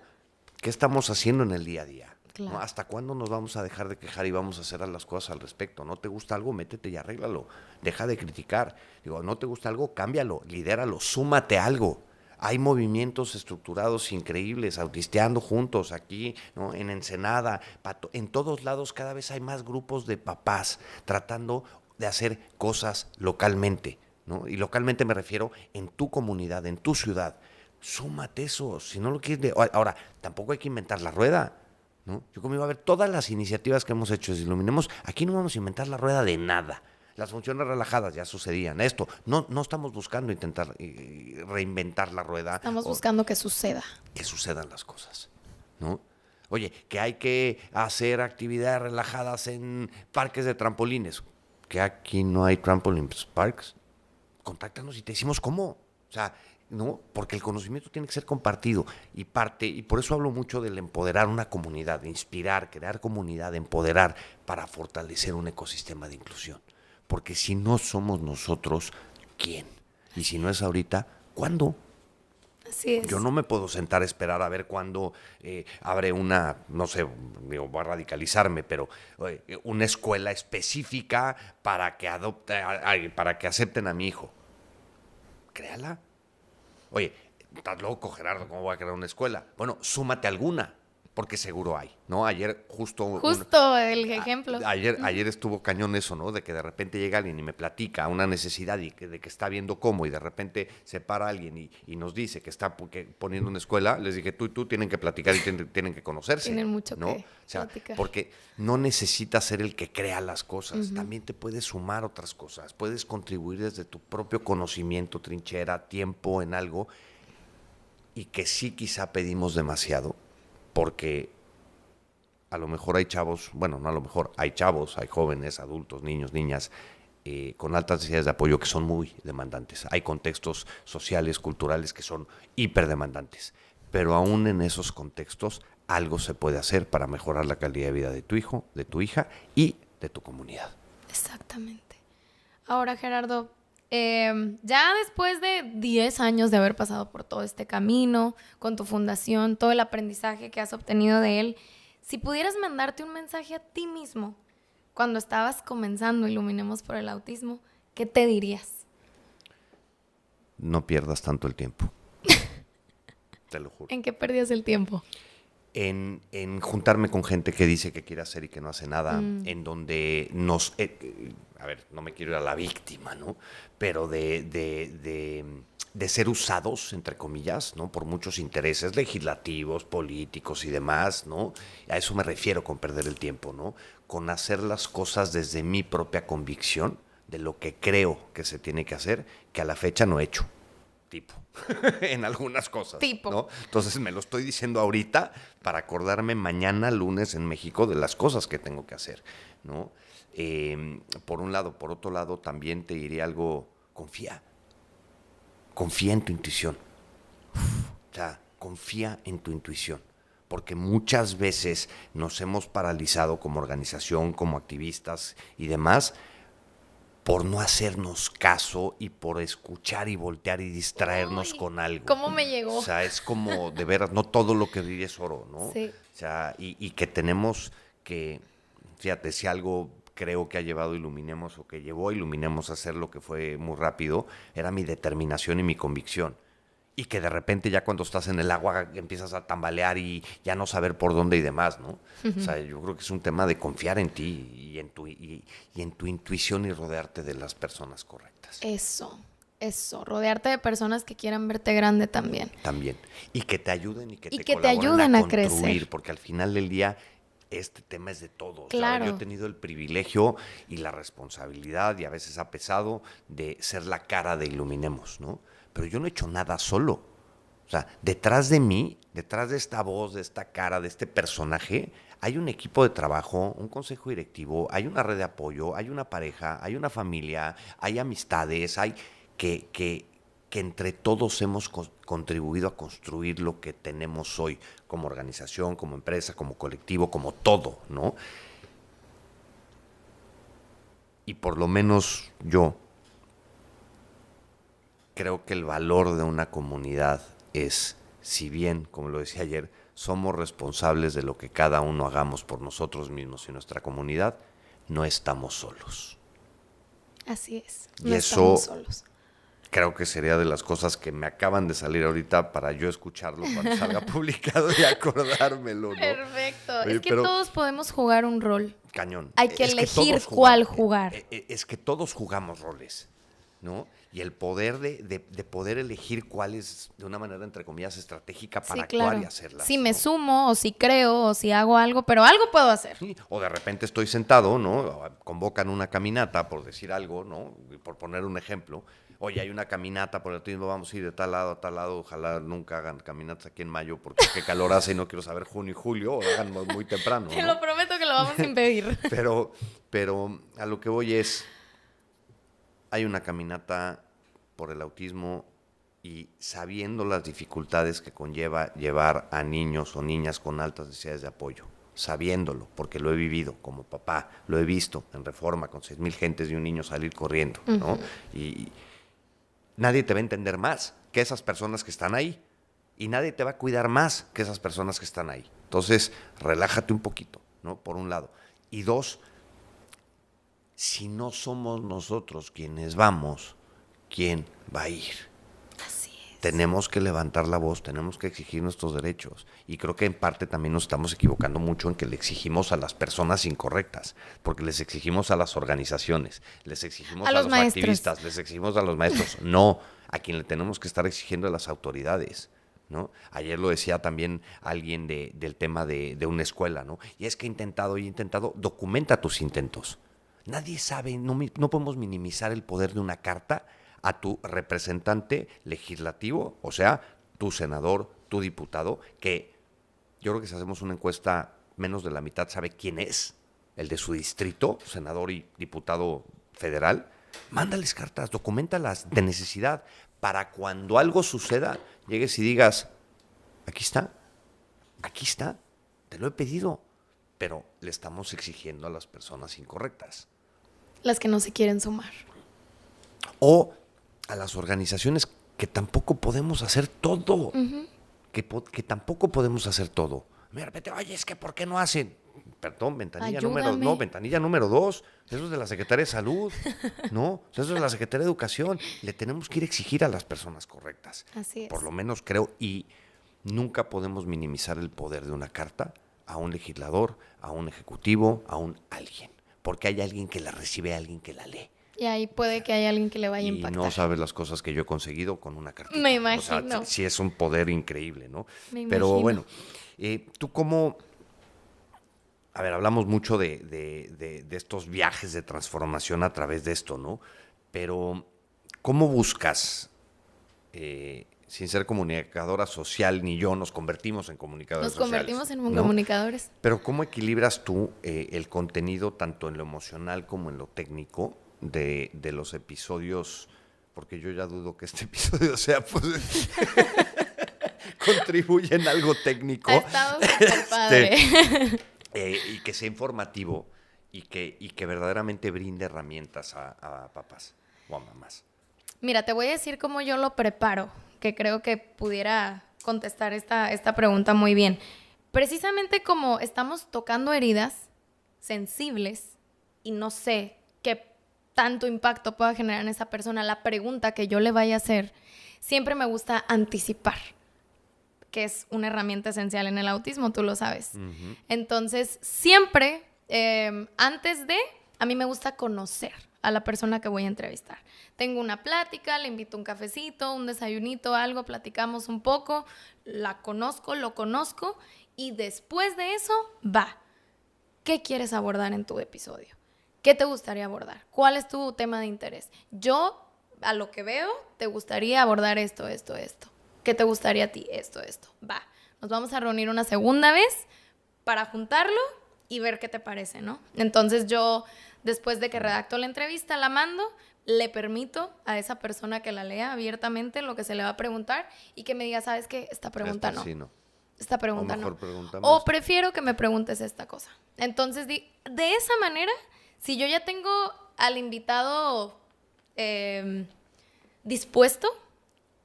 C: ¿Qué estamos haciendo en el día a día?
D: Claro.
C: ¿No? ¿Hasta cuándo nos vamos a dejar de quejar y vamos a hacer las cosas al respecto? ¿No te gusta algo? Métete y arréglalo. Deja de criticar. Digo, ¿no te gusta algo? Cámbialo, lidéralo, súmate a algo. Hay movimientos estructurados increíbles, autisteando juntos aquí, ¿no? En Ensenada, en todos lados cada vez hay más grupos de papás tratando de hacer cosas localmente, ¿no? Y localmente me refiero en tu comunidad, en tu ciudad. Súmate eso, si no lo quieres. Ahora, tampoco hay que inventar la rueda. ¿no? Yo como iba a ver todas las iniciativas que hemos hecho desde Iluminemos, aquí no vamos a inventar la rueda de nada. Las funciones relajadas ya sucedían. Esto, no estamos buscando intentar reinventar la rueda.
D: Estamos buscando que suceda.
C: Que sucedan las cosas, ¿no? Oye, que hay que hacer actividades relajadas en parques de trampolines. Que aquí no hay trampolines parks. Contáctanos y te decimos cómo. O sea, ¿no? Porque el conocimiento tiene que ser compartido y por eso hablo mucho del empoderar una comunidad, de inspirar, crear comunidad, empoderar para fortalecer un ecosistema de inclusión. Porque si no somos nosotros, ¿quién? Y si no es ahorita, ¿cuándo?
D: Así es.
C: Yo no me puedo sentar a esperar a ver cuándo abre una, no sé, digo, voy a radicalizarme, pero una escuela específica para que para que acepten a mi hijo. Créala. Oye, estás loco, Gerardo, ¿cómo voy a crear una escuela? Bueno, súmate a alguna, porque seguro hay, ¿no? Ayer justo
D: el ejemplo.
C: Ayer estuvo cañón eso, ¿no? De que de repente llega alguien y me platica una necesidad de que está viendo cómo, y de repente se para alguien y nos dice que está poniendo una escuela. Les dije, tú y tú tienen que platicar y tienen que conocerse.
D: Tienen mucho
C: ¿no?
D: que
C: O sea,
D: platicar.
C: porque no necesitas ser el que crea las cosas, también te puedes sumar otras cosas, puedes contribuir desde tu propio conocimiento, trinchera, tiempo en algo, y que sí quizá pedimos demasiado. Porque a lo mejor hay chavos, bueno, no a lo mejor, hay chavos, hay jóvenes, adultos, niños, niñas, con altas necesidades de apoyo que son muy demandantes. Hay contextos sociales, culturales que son hiperdemandantes. Pero aún en esos contextos, algo se puede hacer para mejorar la calidad de vida de tu hijo, de tu hija y de tu comunidad.
D: Exactamente. Ahora, Gerardo, ya después de 10 años de haber pasado por todo este camino, con tu fundación, todo el aprendizaje que has obtenido de él, si pudieras mandarte un mensaje a ti mismo cuando estabas comenzando Iluminemos por el Autismo, ¿qué te dirías?
C: No pierdas tanto el tiempo. Te lo juro.
D: ¿En qué perdías el tiempo?
C: En juntarme con gente que dice que quiere hacer y que no hace nada, en donde a ver, no me quiero ir a la víctima, ¿no? Pero de ser usados, entre comillas, ¿no? Por muchos intereses legislativos, políticos y demás, ¿no? A eso me refiero con perder el tiempo, ¿no? Con hacer las cosas desde mi propia convicción de lo que creo que se tiene que hacer, que a la fecha no he hecho. Tipo, en algunas cosas, ¿no? Entonces me lo estoy diciendo ahorita para acordarme mañana, lunes, en México, de las cosas que tengo que hacer, ¿no? Por un lado. Por otro lado, también te diré algo: confía en tu intuición. O sea, confía en tu intuición, porque muchas veces nos hemos paralizado como organización, como activistas y demás, por no hacernos caso y por escuchar y voltear y distraernos con algo.
D: ¿Cómo me llegó?
C: O sea, es como, de veras, no todo lo que brilla es oro, ¿no?
D: Sí.
C: O sea, y que tenemos que, fíjate, si algo creo que ha llevado Iluminemos, o que llevó a Iluminemos a hacer lo que fue muy rápido, era mi determinación y mi convicción. Y que de repente ya cuando estás en el agua empiezas a tambalear y ya no saber por dónde y demás, ¿no? O sea, yo creo que es un tema de confiar en ti y en tu intuición, y rodearte de las personas correctas.
D: Eso, rodearte de personas que quieran verte grande también.
C: También. Y que te ayuden y que te
D: ayuden
C: colaboren
D: a
C: construir,
D: crecer.
C: porque al final del día este tema es de todos.
D: Claro.
C: Yo he tenido el privilegio y la responsabilidad, y a veces ha pesado, de ser la cara de Iluminemos, ¿no? Pero yo no he hecho nada solo. O sea, detrás de mí, detrás de esta voz, de esta cara, de este personaje, hay un equipo de trabajo, un consejo directivo, hay una red de apoyo, hay una pareja, hay una familia, hay amistades, hay que entre todos hemos contribuido a construir lo que tenemos hoy como organización, como empresa, como colectivo, como todo, ¿no? Y por lo menos yo creo que el valor de una comunidad es, si bien, como lo decía ayer, somos responsables de lo que cada uno hagamos por nosotros mismos y nuestra comunidad, no estamos solos.
D: Así es.
C: Y
D: No
C: eso
D: estamos solos.
C: Creo que sería de las cosas que me acaban de salir ahorita para yo escucharlo cuando salga publicado y acordármelo, ¿no?
D: Perfecto.
C: Oye,
D: es que
C: pero
D: todos podemos jugar un rol.
C: cañón.
D: Hay que
C: Es
D: elegir
C: todos
D: cuál
C: jugamos.
D: jugar.
C: Es que todos jugamos roles, ¿no? Y el poder de poder elegir cuál es, de una manera, entre comillas, estratégica para actuar y hacerlas.
D: Si
C: ¿no?
D: me sumo, o si creo, o si hago algo, pero algo puedo hacer.
C: Sí, o de repente estoy sentado, ¿no? Convocan una caminata, por decir algo, ¿no? Por poner un ejemplo. Oye, hay una caminata por el turismo, vamos a ir de tal lado a tal lado. Ojalá nunca hagan caminatas aquí en mayo porque qué calor hace y no quiero saber junio y julio, o hagan muy temprano,
D: Te
C: ¿no?
D: lo prometo que lo vamos a impedir.
C: Pero a lo que voy es, hay una caminata por el autismo y sabiendo las dificultades que conlleva llevar a niños o niñas con altas necesidades de apoyo, sabiéndolo, porque lo he vivido como papá, lo he visto en Reforma con 6,000 gentes y un niño salir corriendo, ¿no? Y nadie te va a entender más que esas personas que están ahí y nadie te va a cuidar más que esas personas que están ahí. Entonces, relájate un poquito, ¿no? Por un lado. Y dos, si no somos nosotros quienes vamos, ¿quién va a ir?
D: Así es.
C: Tenemos que levantar la voz, tenemos que exigir nuestros derechos. Y creo que en parte también nos estamos equivocando mucho en que le exigimos a las personas incorrectas, porque les exigimos a las organizaciones, les exigimos a los activistas, les exigimos a los maestros. No, a quien le tenemos que estar exigiendo a las autoridades, ¿no? Ayer lo decía también alguien del tema de una escuela, ¿no? Y es que he intentado, documenta tus intentos. Nadie sabe, no podemos minimizar el poder de una carta a tu representante legislativo, o sea, tu senador, tu diputado, que yo creo que si hacemos una encuesta, menos de la mitad sabe quién es, el de su distrito, senador y diputado federal. Mándales cartas, documéntalas de necesidad, para cuando algo suceda, llegues y digas, aquí está, te lo he pedido, pero le estamos exigiendo a las personas incorrectas.
D: Las que no se quieren sumar.
C: O a las organizaciones que tampoco podemos hacer todo. Que tampoco podemos hacer todo. De repente, oye, es que ¿por qué no hacen? Perdón, ventanilla número 2. Eso es de la Secretaría de Salud, ¿no? Eso es de la Secretaría de Educación. Le tenemos que ir a exigir a las personas correctas.
D: Así es.
C: Por lo menos creo, y nunca podemos minimizar el poder de una carta a un legislador, a un ejecutivo, a un alguien. Porque hay alguien que la recibe, alguien que la lee.
D: Y ahí puede que haya alguien que le vaya a impactar.
C: Y no sabes las cosas que yo he conseguido con una cartita.
D: Me imagino.
C: O sea, sí es un poder increíble, ¿no?
D: Pero
C: bueno, tú cómo... A ver, hablamos mucho de estos viajes de transformación a través de esto, ¿no? Pero, ¿cómo buscas, sin ser comunicadora social, ni yo, nos convertimos en comunicadores sociales?
D: Nos convertimos en
C: ¿no?
D: comunicadores.
C: Pero, ¿cómo equilibras tú el contenido, tanto en lo emocional como en lo técnico, de los episodios? Porque yo ya dudo que este episodio sea, pues... contribuye en algo técnico.
D: Ha estado súper padre.
C: Y que sea informativo y que verdaderamente brinde herramientas a papás o a mamás.
D: Mira, te voy a decir cómo yo lo preparo, que creo que pudiera contestar esta pregunta muy bien. Precisamente como estamos tocando heridas sensibles y no sé qué tanto impacto pueda generar en esa persona la pregunta que yo le vaya a hacer, siempre me gusta anticipar, que es una herramienta esencial en el autismo, tú lo sabes. Uh-huh. Entonces, siempre, a mí me gusta conocer a la persona que voy a entrevistar. Tengo una plática, le invito un cafecito, un desayunito, algo, platicamos un poco, lo conozco, y después de eso, va. ¿Qué quieres abordar en tu episodio? ¿Qué te gustaría abordar? ¿Cuál es tu tema de interés? Yo, a lo que veo, te gustaría abordar esto. ¿Qué te gustaría a ti? Esto. Va, nos vamos a reunir una segunda vez para juntarlo y ver qué te parece, ¿no? Entonces yo, después de que redacto la entrevista, la mando, le permito a esa persona que la lea abiertamente lo que se le va a preguntar y que me diga, ¿sabes qué? Esta pregunta no.
C: Sí, no.
D: Esta pregunta
C: o mejor
D: no. O prefiero que me preguntes esta cosa. Entonces, de esa manera, si yo ya tengo al invitado dispuesto,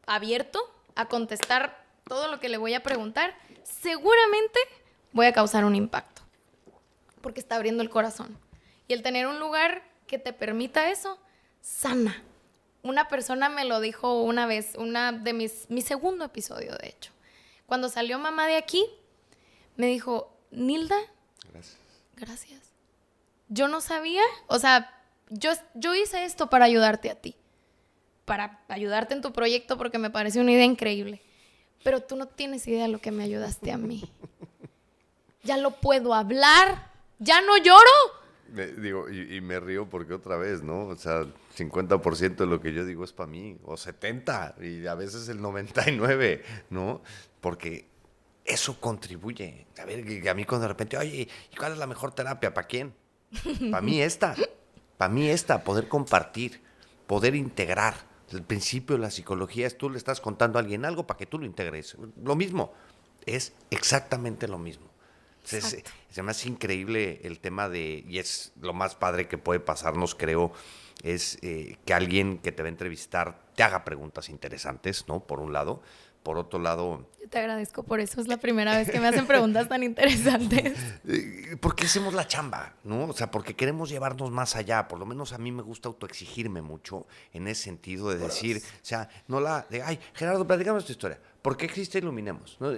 D: abierto, a contestar todo lo que le voy a preguntar, seguramente voy a causar un impacto, porque está abriendo el corazón. Y el tener un lugar que te permita eso, sana. Una persona me lo dijo una vez, mi segundo episodio, de hecho. Cuando salió mamá de aquí, me dijo, Nilda, gracias. Yo no sabía, o sea, yo hice esto para ayudarte a ti. para ayudarte en tu proyecto porque me parece una idea increíble. Pero tú no tienes idea de lo que me ayudaste a mí. Ya lo puedo hablar, ya no lloro.
C: Y me río porque otra vez, ¿no? O sea, 50% de lo que yo digo es para mí, o 70%, y a veces el 99%, ¿no? Porque eso contribuye. A ver, que a mí cuando de repente, oye, ¿y cuál es la mejor terapia? ¿Para quién? Para mí esta, poder compartir, poder integrar. El principio de la psicología es tú le estás contando a alguien algo para que tú lo integres. Lo mismo, es exactamente lo mismo. Se me hace increíble el tema de, y es lo más padre que puede pasarnos, creo, es que alguien que te va a entrevistar te haga preguntas interesantes, ¿no? Por un lado. Por otro lado...
D: Yo te agradezco por eso, es la primera vez que me hacen preguntas tan interesantes.
C: Porque hacemos la chamba, ¿no? O sea, porque queremos llevarnos más allá. Por lo menos a mí me gusta autoexigirme mucho en ese sentido de decir, o sea, no ay, Gerardo, platicamos tu historia. ¿Por qué existe Iluminemos? ¿No?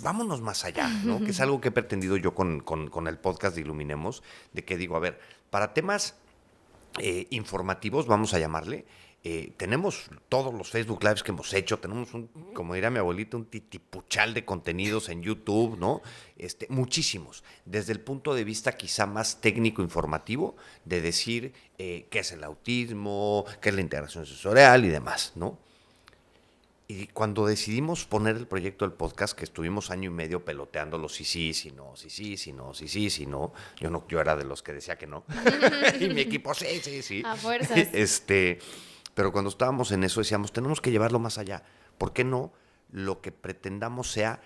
C: Vámonos más allá, ¿no? Que es algo que he pretendido yo con el podcast de Iluminemos, de que digo, a ver, para temas informativos, vamos a llamarle, tenemos todos los Facebook Lives que hemos hecho, tenemos como diría mi abuelita, un titipuchal de contenidos en YouTube, ¿no? Muchísimos. Desde el punto de vista quizá más técnico informativo, de decir qué es el autismo, qué es la integración sensorial y demás, ¿no? Y cuando decidimos poner el proyecto del podcast, que estuvimos año y medio peloteándolo, sí, no, yo era de los que decía que no. Y mi equipo, sí.
D: A fuerzas.
C: Pero cuando estábamos en eso decíamos, tenemos que llevarlo más allá. ¿Por qué no? Lo que pretendamos sea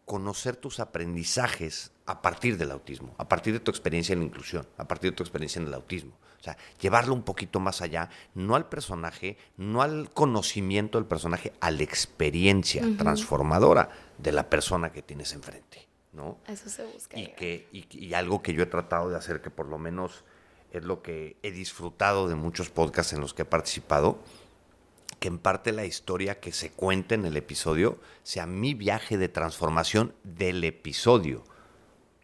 C: conocer tus aprendizajes a partir del autismo, a partir de tu experiencia en la inclusión, a partir de tu experiencia en el autismo. O sea, llevarlo un poquito más allá, no al personaje, no al conocimiento del personaje, a la experiencia transformadora de la persona que tienes enfrente, ¿no?
D: Eso se busca.
C: Y algo que yo he tratado de hacer, que por lo menos es lo que he disfrutado de muchos podcasts en los que he participado, que en parte la historia que se cuenta en el episodio sea mi viaje de transformación del episodio,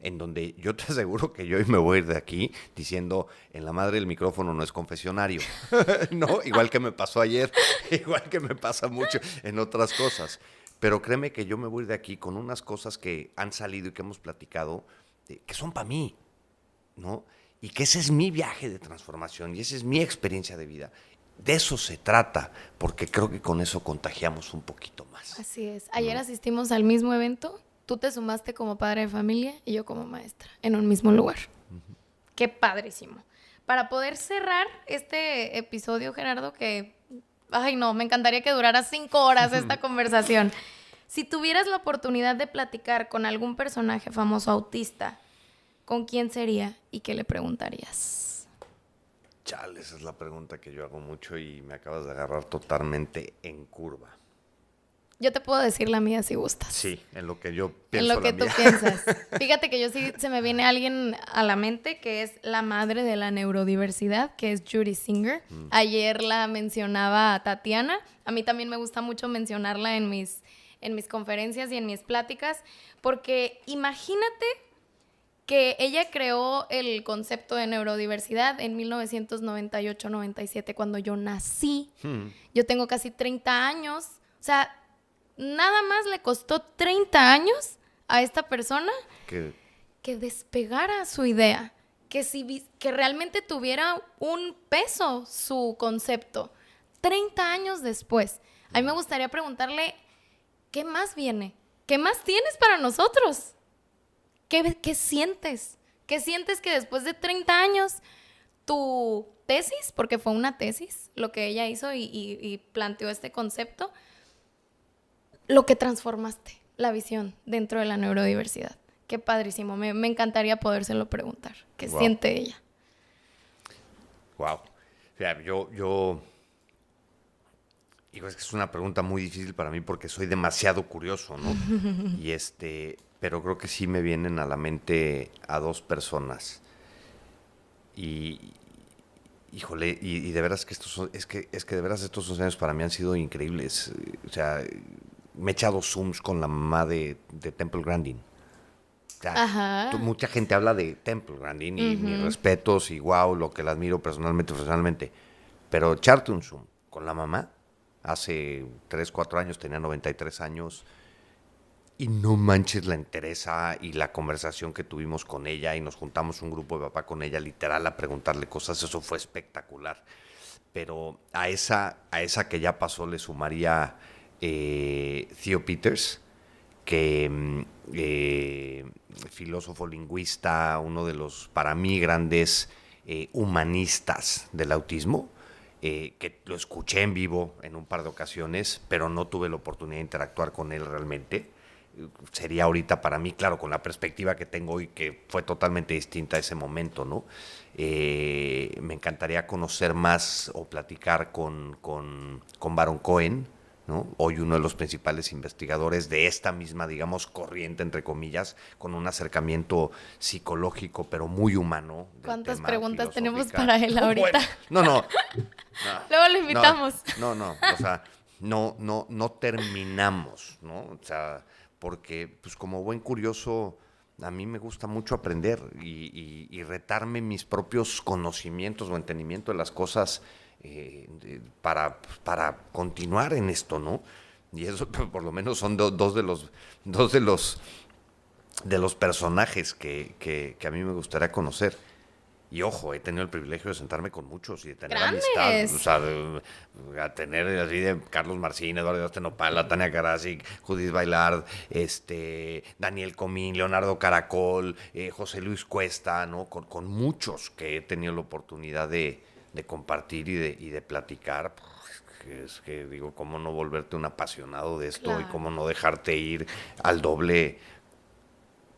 C: en donde yo te aseguro que yo hoy me voy a ir de aquí diciendo, en la madre del micrófono no es confesionario, ¿no? Igual que me pasó ayer, igual que me pasa mucho en otras cosas. Pero créeme que yo me voy a ir de aquí con unas cosas que han salido y que hemos platicado, que son para mí, ¿no? Y que ese es mi viaje de transformación y esa es mi experiencia de vida. De eso se trata, porque creo que con eso contagiamos un poquito más.
D: Así es. Ayer asistimos al mismo evento. Tú te sumaste como padre de familia y yo como maestra en un mismo lugar. Qué padrísimo. Para poder cerrar este episodio, Gerardo, que, ay no, me encantaría que durara 5 horas esta conversación. Si tuvieras la oportunidad de platicar con algún personaje famoso autista, ¿con quién sería y qué le preguntarías?
C: Chale, esa es la pregunta que yo hago mucho y me acabas de agarrar totalmente en curva.
D: Yo te puedo decir la mía si gustas.
C: Sí, en lo que yo pienso.
D: En lo que tú piensas. Fíjate que yo sí se me viene alguien a la mente que es la madre de la neurodiversidad, que es Judy Singer. Ayer la mencionaba Tatiana. A mí también me gusta mucho mencionarla en mis conferencias y en mis pláticas, porque imagínate que ella creó el concepto de neurodiversidad en 1998-97, cuando yo nací. Yo tengo casi 30 años. O sea, nada más le costó 30 años a esta persona que despegara su idea, que realmente tuviera un peso su concepto. 30 años después. A mí me gustaría preguntarle, ¿qué más viene? ¿Qué más tienes para nosotros? ¿Qué sientes? ¿Qué sientes que después de 30 años tu tesis, porque fue una tesis lo que ella hizo y planteó este concepto, lo que transformaste, la visión dentro de la neurodiversidad? Qué padrísimo, me encantaría podérselo preguntar. ¿Qué siente ella?
C: Wow. O sea, digo, es que es una pregunta muy difícil para mí porque soy demasiado curioso, ¿no? Pero creo que sí me vienen a la mente a 2 personas. Híjole, y de veras que de veras estos 2 años para mí han sido increíbles. O sea, me he echado Zooms con la mamá de Temple Grandin. O sea, mucha gente habla de Temple Grandin y mis respetos y wow, lo que la admiro personalmente, profesionalmente. Pero echarte un Zoom con la mamá, hace 3, 4 años, tenía 93 años, y no manches la entereza y la conversación que tuvimos con ella, y nos juntamos un grupo de papá con ella, literal, a preguntarle cosas, eso fue espectacular. Pero a esa que ya pasó le sumaría Theo Peters, que filósofo lingüista, uno de los, para mí, grandes humanistas del autismo, que lo escuché en vivo en un par de ocasiones, pero no tuve la oportunidad de interactuar con él realmente. Sería ahorita para mí, claro, con la perspectiva que tengo hoy, que fue totalmente distinta a ese momento, ¿no? Me encantaría conocer más o platicar con Baron Cohen, ¿no? Hoy uno de los principales investigadores de esta misma, digamos, corriente, entre comillas, con un acercamiento psicológico, pero muy humano.
D: ¿Cuántas preguntas tenemos para él ahorita?
C: Bueno, no.
D: Luego lo invitamos.
C: No, o sea, no terminamos, ¿no? O sea, porque, pues, como buen curioso, a mí me gusta mucho aprender y retarme mis propios conocimientos o entendimiento de las cosas para continuar en esto, ¿no? Y eso por lo menos son dos de los personajes que a mí me gustaría conocer. Y ojo, he tenido el privilegio de sentarme con muchos y de tener
D: ¡Grandes!
C: amistad. O sea, a tener así de Carlos Marcín, Eduardo Astenopala, Tania Karasik, Judith Bailard, Daniel Comín, Leonardo Caracol, José Luis Cuesta, ¿no? Con muchos que he tenido la oportunidad de compartir y de platicar. Es que digo, cómo no volverte un apasionado de esto, claro, y cómo no dejarte ir al doble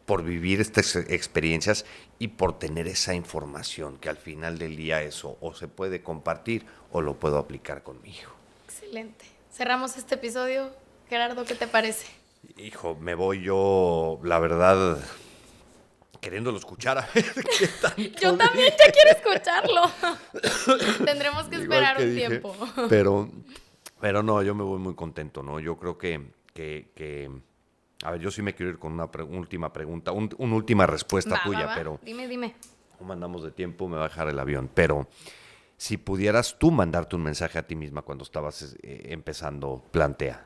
C: por vivir estas experiencias y por tener esa información que al final del día eso o se puede compartir o lo puedo aplicar con mi hijo.
D: Excelente. Cerramos este episodio. Gerardo, ¿qué te parece?
C: Hijo, me voy yo, la verdad, queriéndolo escuchar a ver qué tanto.
D: Yo también ya quiero escucharlo. Tendremos que esperar un tiempo.
C: Pero no, yo me voy muy contento, ¿no? Yo creo que a ver, yo sí me quiero ir con una última pregunta, una última respuesta tuya, pero...
D: Dime.
C: ¿Cómo andamos de tiempo? Me va a dejar el avión. Pero si pudieras tú mandarte un mensaje a ti misma cuando estabas empezando Plantea,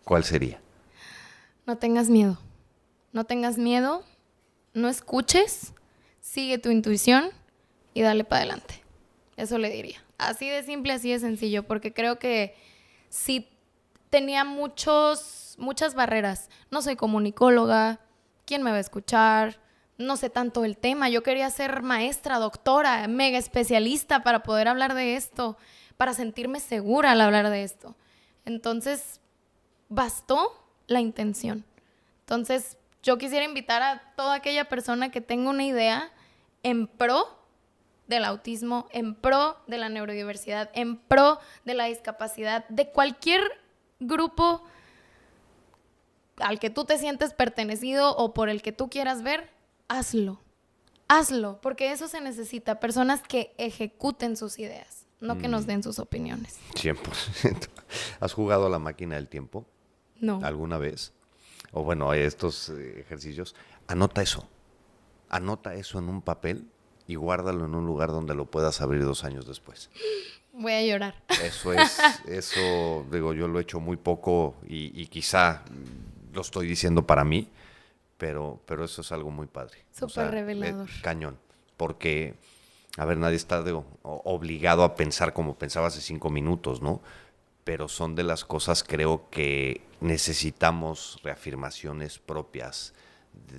C: ¿cuál sería?
D: No tengas miedo. No tengas miedo, no escuches, sigue tu intuición y dale para adelante. Eso le diría. Así de simple, así de sencillo, porque creo que sí tenía muchas barreras. No soy comunicóloga, ¿quién me va a escuchar? No sé tanto el tema. Yo quería ser maestra, doctora, mega especialista para poder hablar de esto, para sentirme segura al hablar de esto. Entonces, bastó la intención. Entonces, yo quisiera invitar a toda aquella persona que tenga una idea en pro del autismo, en pro de la neurodiversidad, en pro de la discapacidad, de cualquier grupo al que tú te sientes pertenecido o por el que tú quieras ver, hazlo, porque eso se necesita, personas que ejecuten sus ideas, no que nos den sus opiniones.
C: 100%. ¿Has jugado a la máquina del tiempo?
D: No.
C: ¿Alguna vez? O bueno, estos ejercicios. Anota eso en un papel y guárdalo en un lugar donde lo puedas abrir 2 años después.
D: Voy a llorar.
C: Eso digo, yo lo he hecho muy poco y quizá lo estoy diciendo para mí, pero eso es algo muy padre.
D: Súper revelador.
C: Cañón, porque, a ver, nadie está obligado a pensar como pensaba hace 5 minutos, ¿no? Pero son de las cosas, creo que necesitamos reafirmaciones propias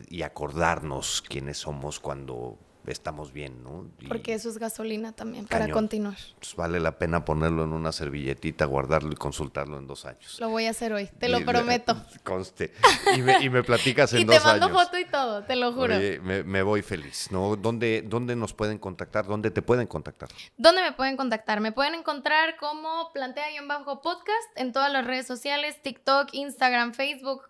C: y acordarnos quiénes somos cuando estamos bien, ¿no?
D: Porque eso es gasolina también para continuar.
C: Pues vale la pena ponerlo en una servilletita, guardarlo y consultarlo en 2 años.
D: Lo voy a hacer hoy, te lo prometo.
C: Conste. Y me platicas en 2 años.
D: Y te mando foto y todo, te lo juro.
C: Oye, me voy feliz, ¿no? ¿Dónde nos pueden contactar? ¿Dónde te pueden contactar?
D: ¿Dónde me pueden contactar? Me pueden encontrar como Plantea-podcast en todas las redes sociales, TikTok, Instagram, Facebook,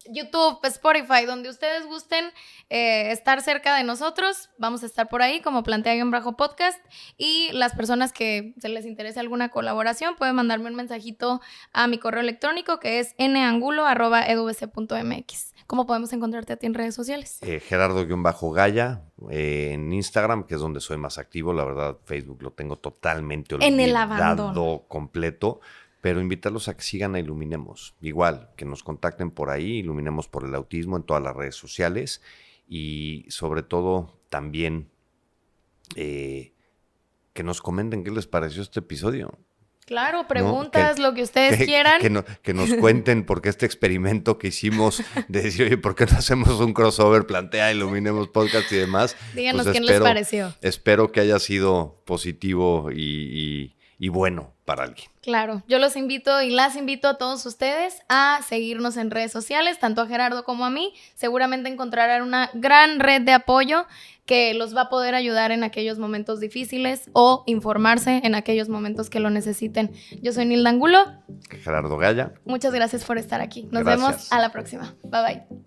D: YouTube, Spotify, donde ustedes gusten estar cerca de nosotros. Vamos a estar por ahí como Plantea-podcast, y las personas que se les interese alguna colaboración pueden mandarme un mensajito a mi correo electrónico, que es nangulo@eduvc.mx. ¿Cómo podemos encontrarte a ti en redes sociales?
C: Gerardo-Gaya en Instagram, que es donde soy más activo. La verdad, Facebook lo tengo totalmente olvidado,
D: en el abandono
C: completo. pero invitarlos a que sigan a Iluminemos. Igual, que nos contacten por ahí, Iluminemos por el Autismo en todas las redes sociales y sobre todo también que nos comenten qué les pareció este episodio.
D: Claro, preguntas,
C: ¿no?
D: lo que ustedes quieran.
C: Que nos cuenten por qué este experimento que hicimos de decir, oye, ¿por qué no hacemos un crossover, Plantea, Iluminemos Podcast y demás?
D: Díganos
C: Pues
D: quién les pareció.
C: Espero que haya sido positivo y bueno para alguien.
D: Claro, yo los invito y las invito a todos ustedes a seguirnos en redes sociales, tanto a Gerardo como a mí. Seguramente encontrarán una gran red de apoyo que los va a poder ayudar en aquellos momentos difíciles o informarse en aquellos momentos que lo necesiten. Yo soy Nilda Angulo.
C: Gerardo Gaya.
D: Muchas gracias por estar aquí. Nos
C: Gracias.
D: vemos a la próxima. Bye bye.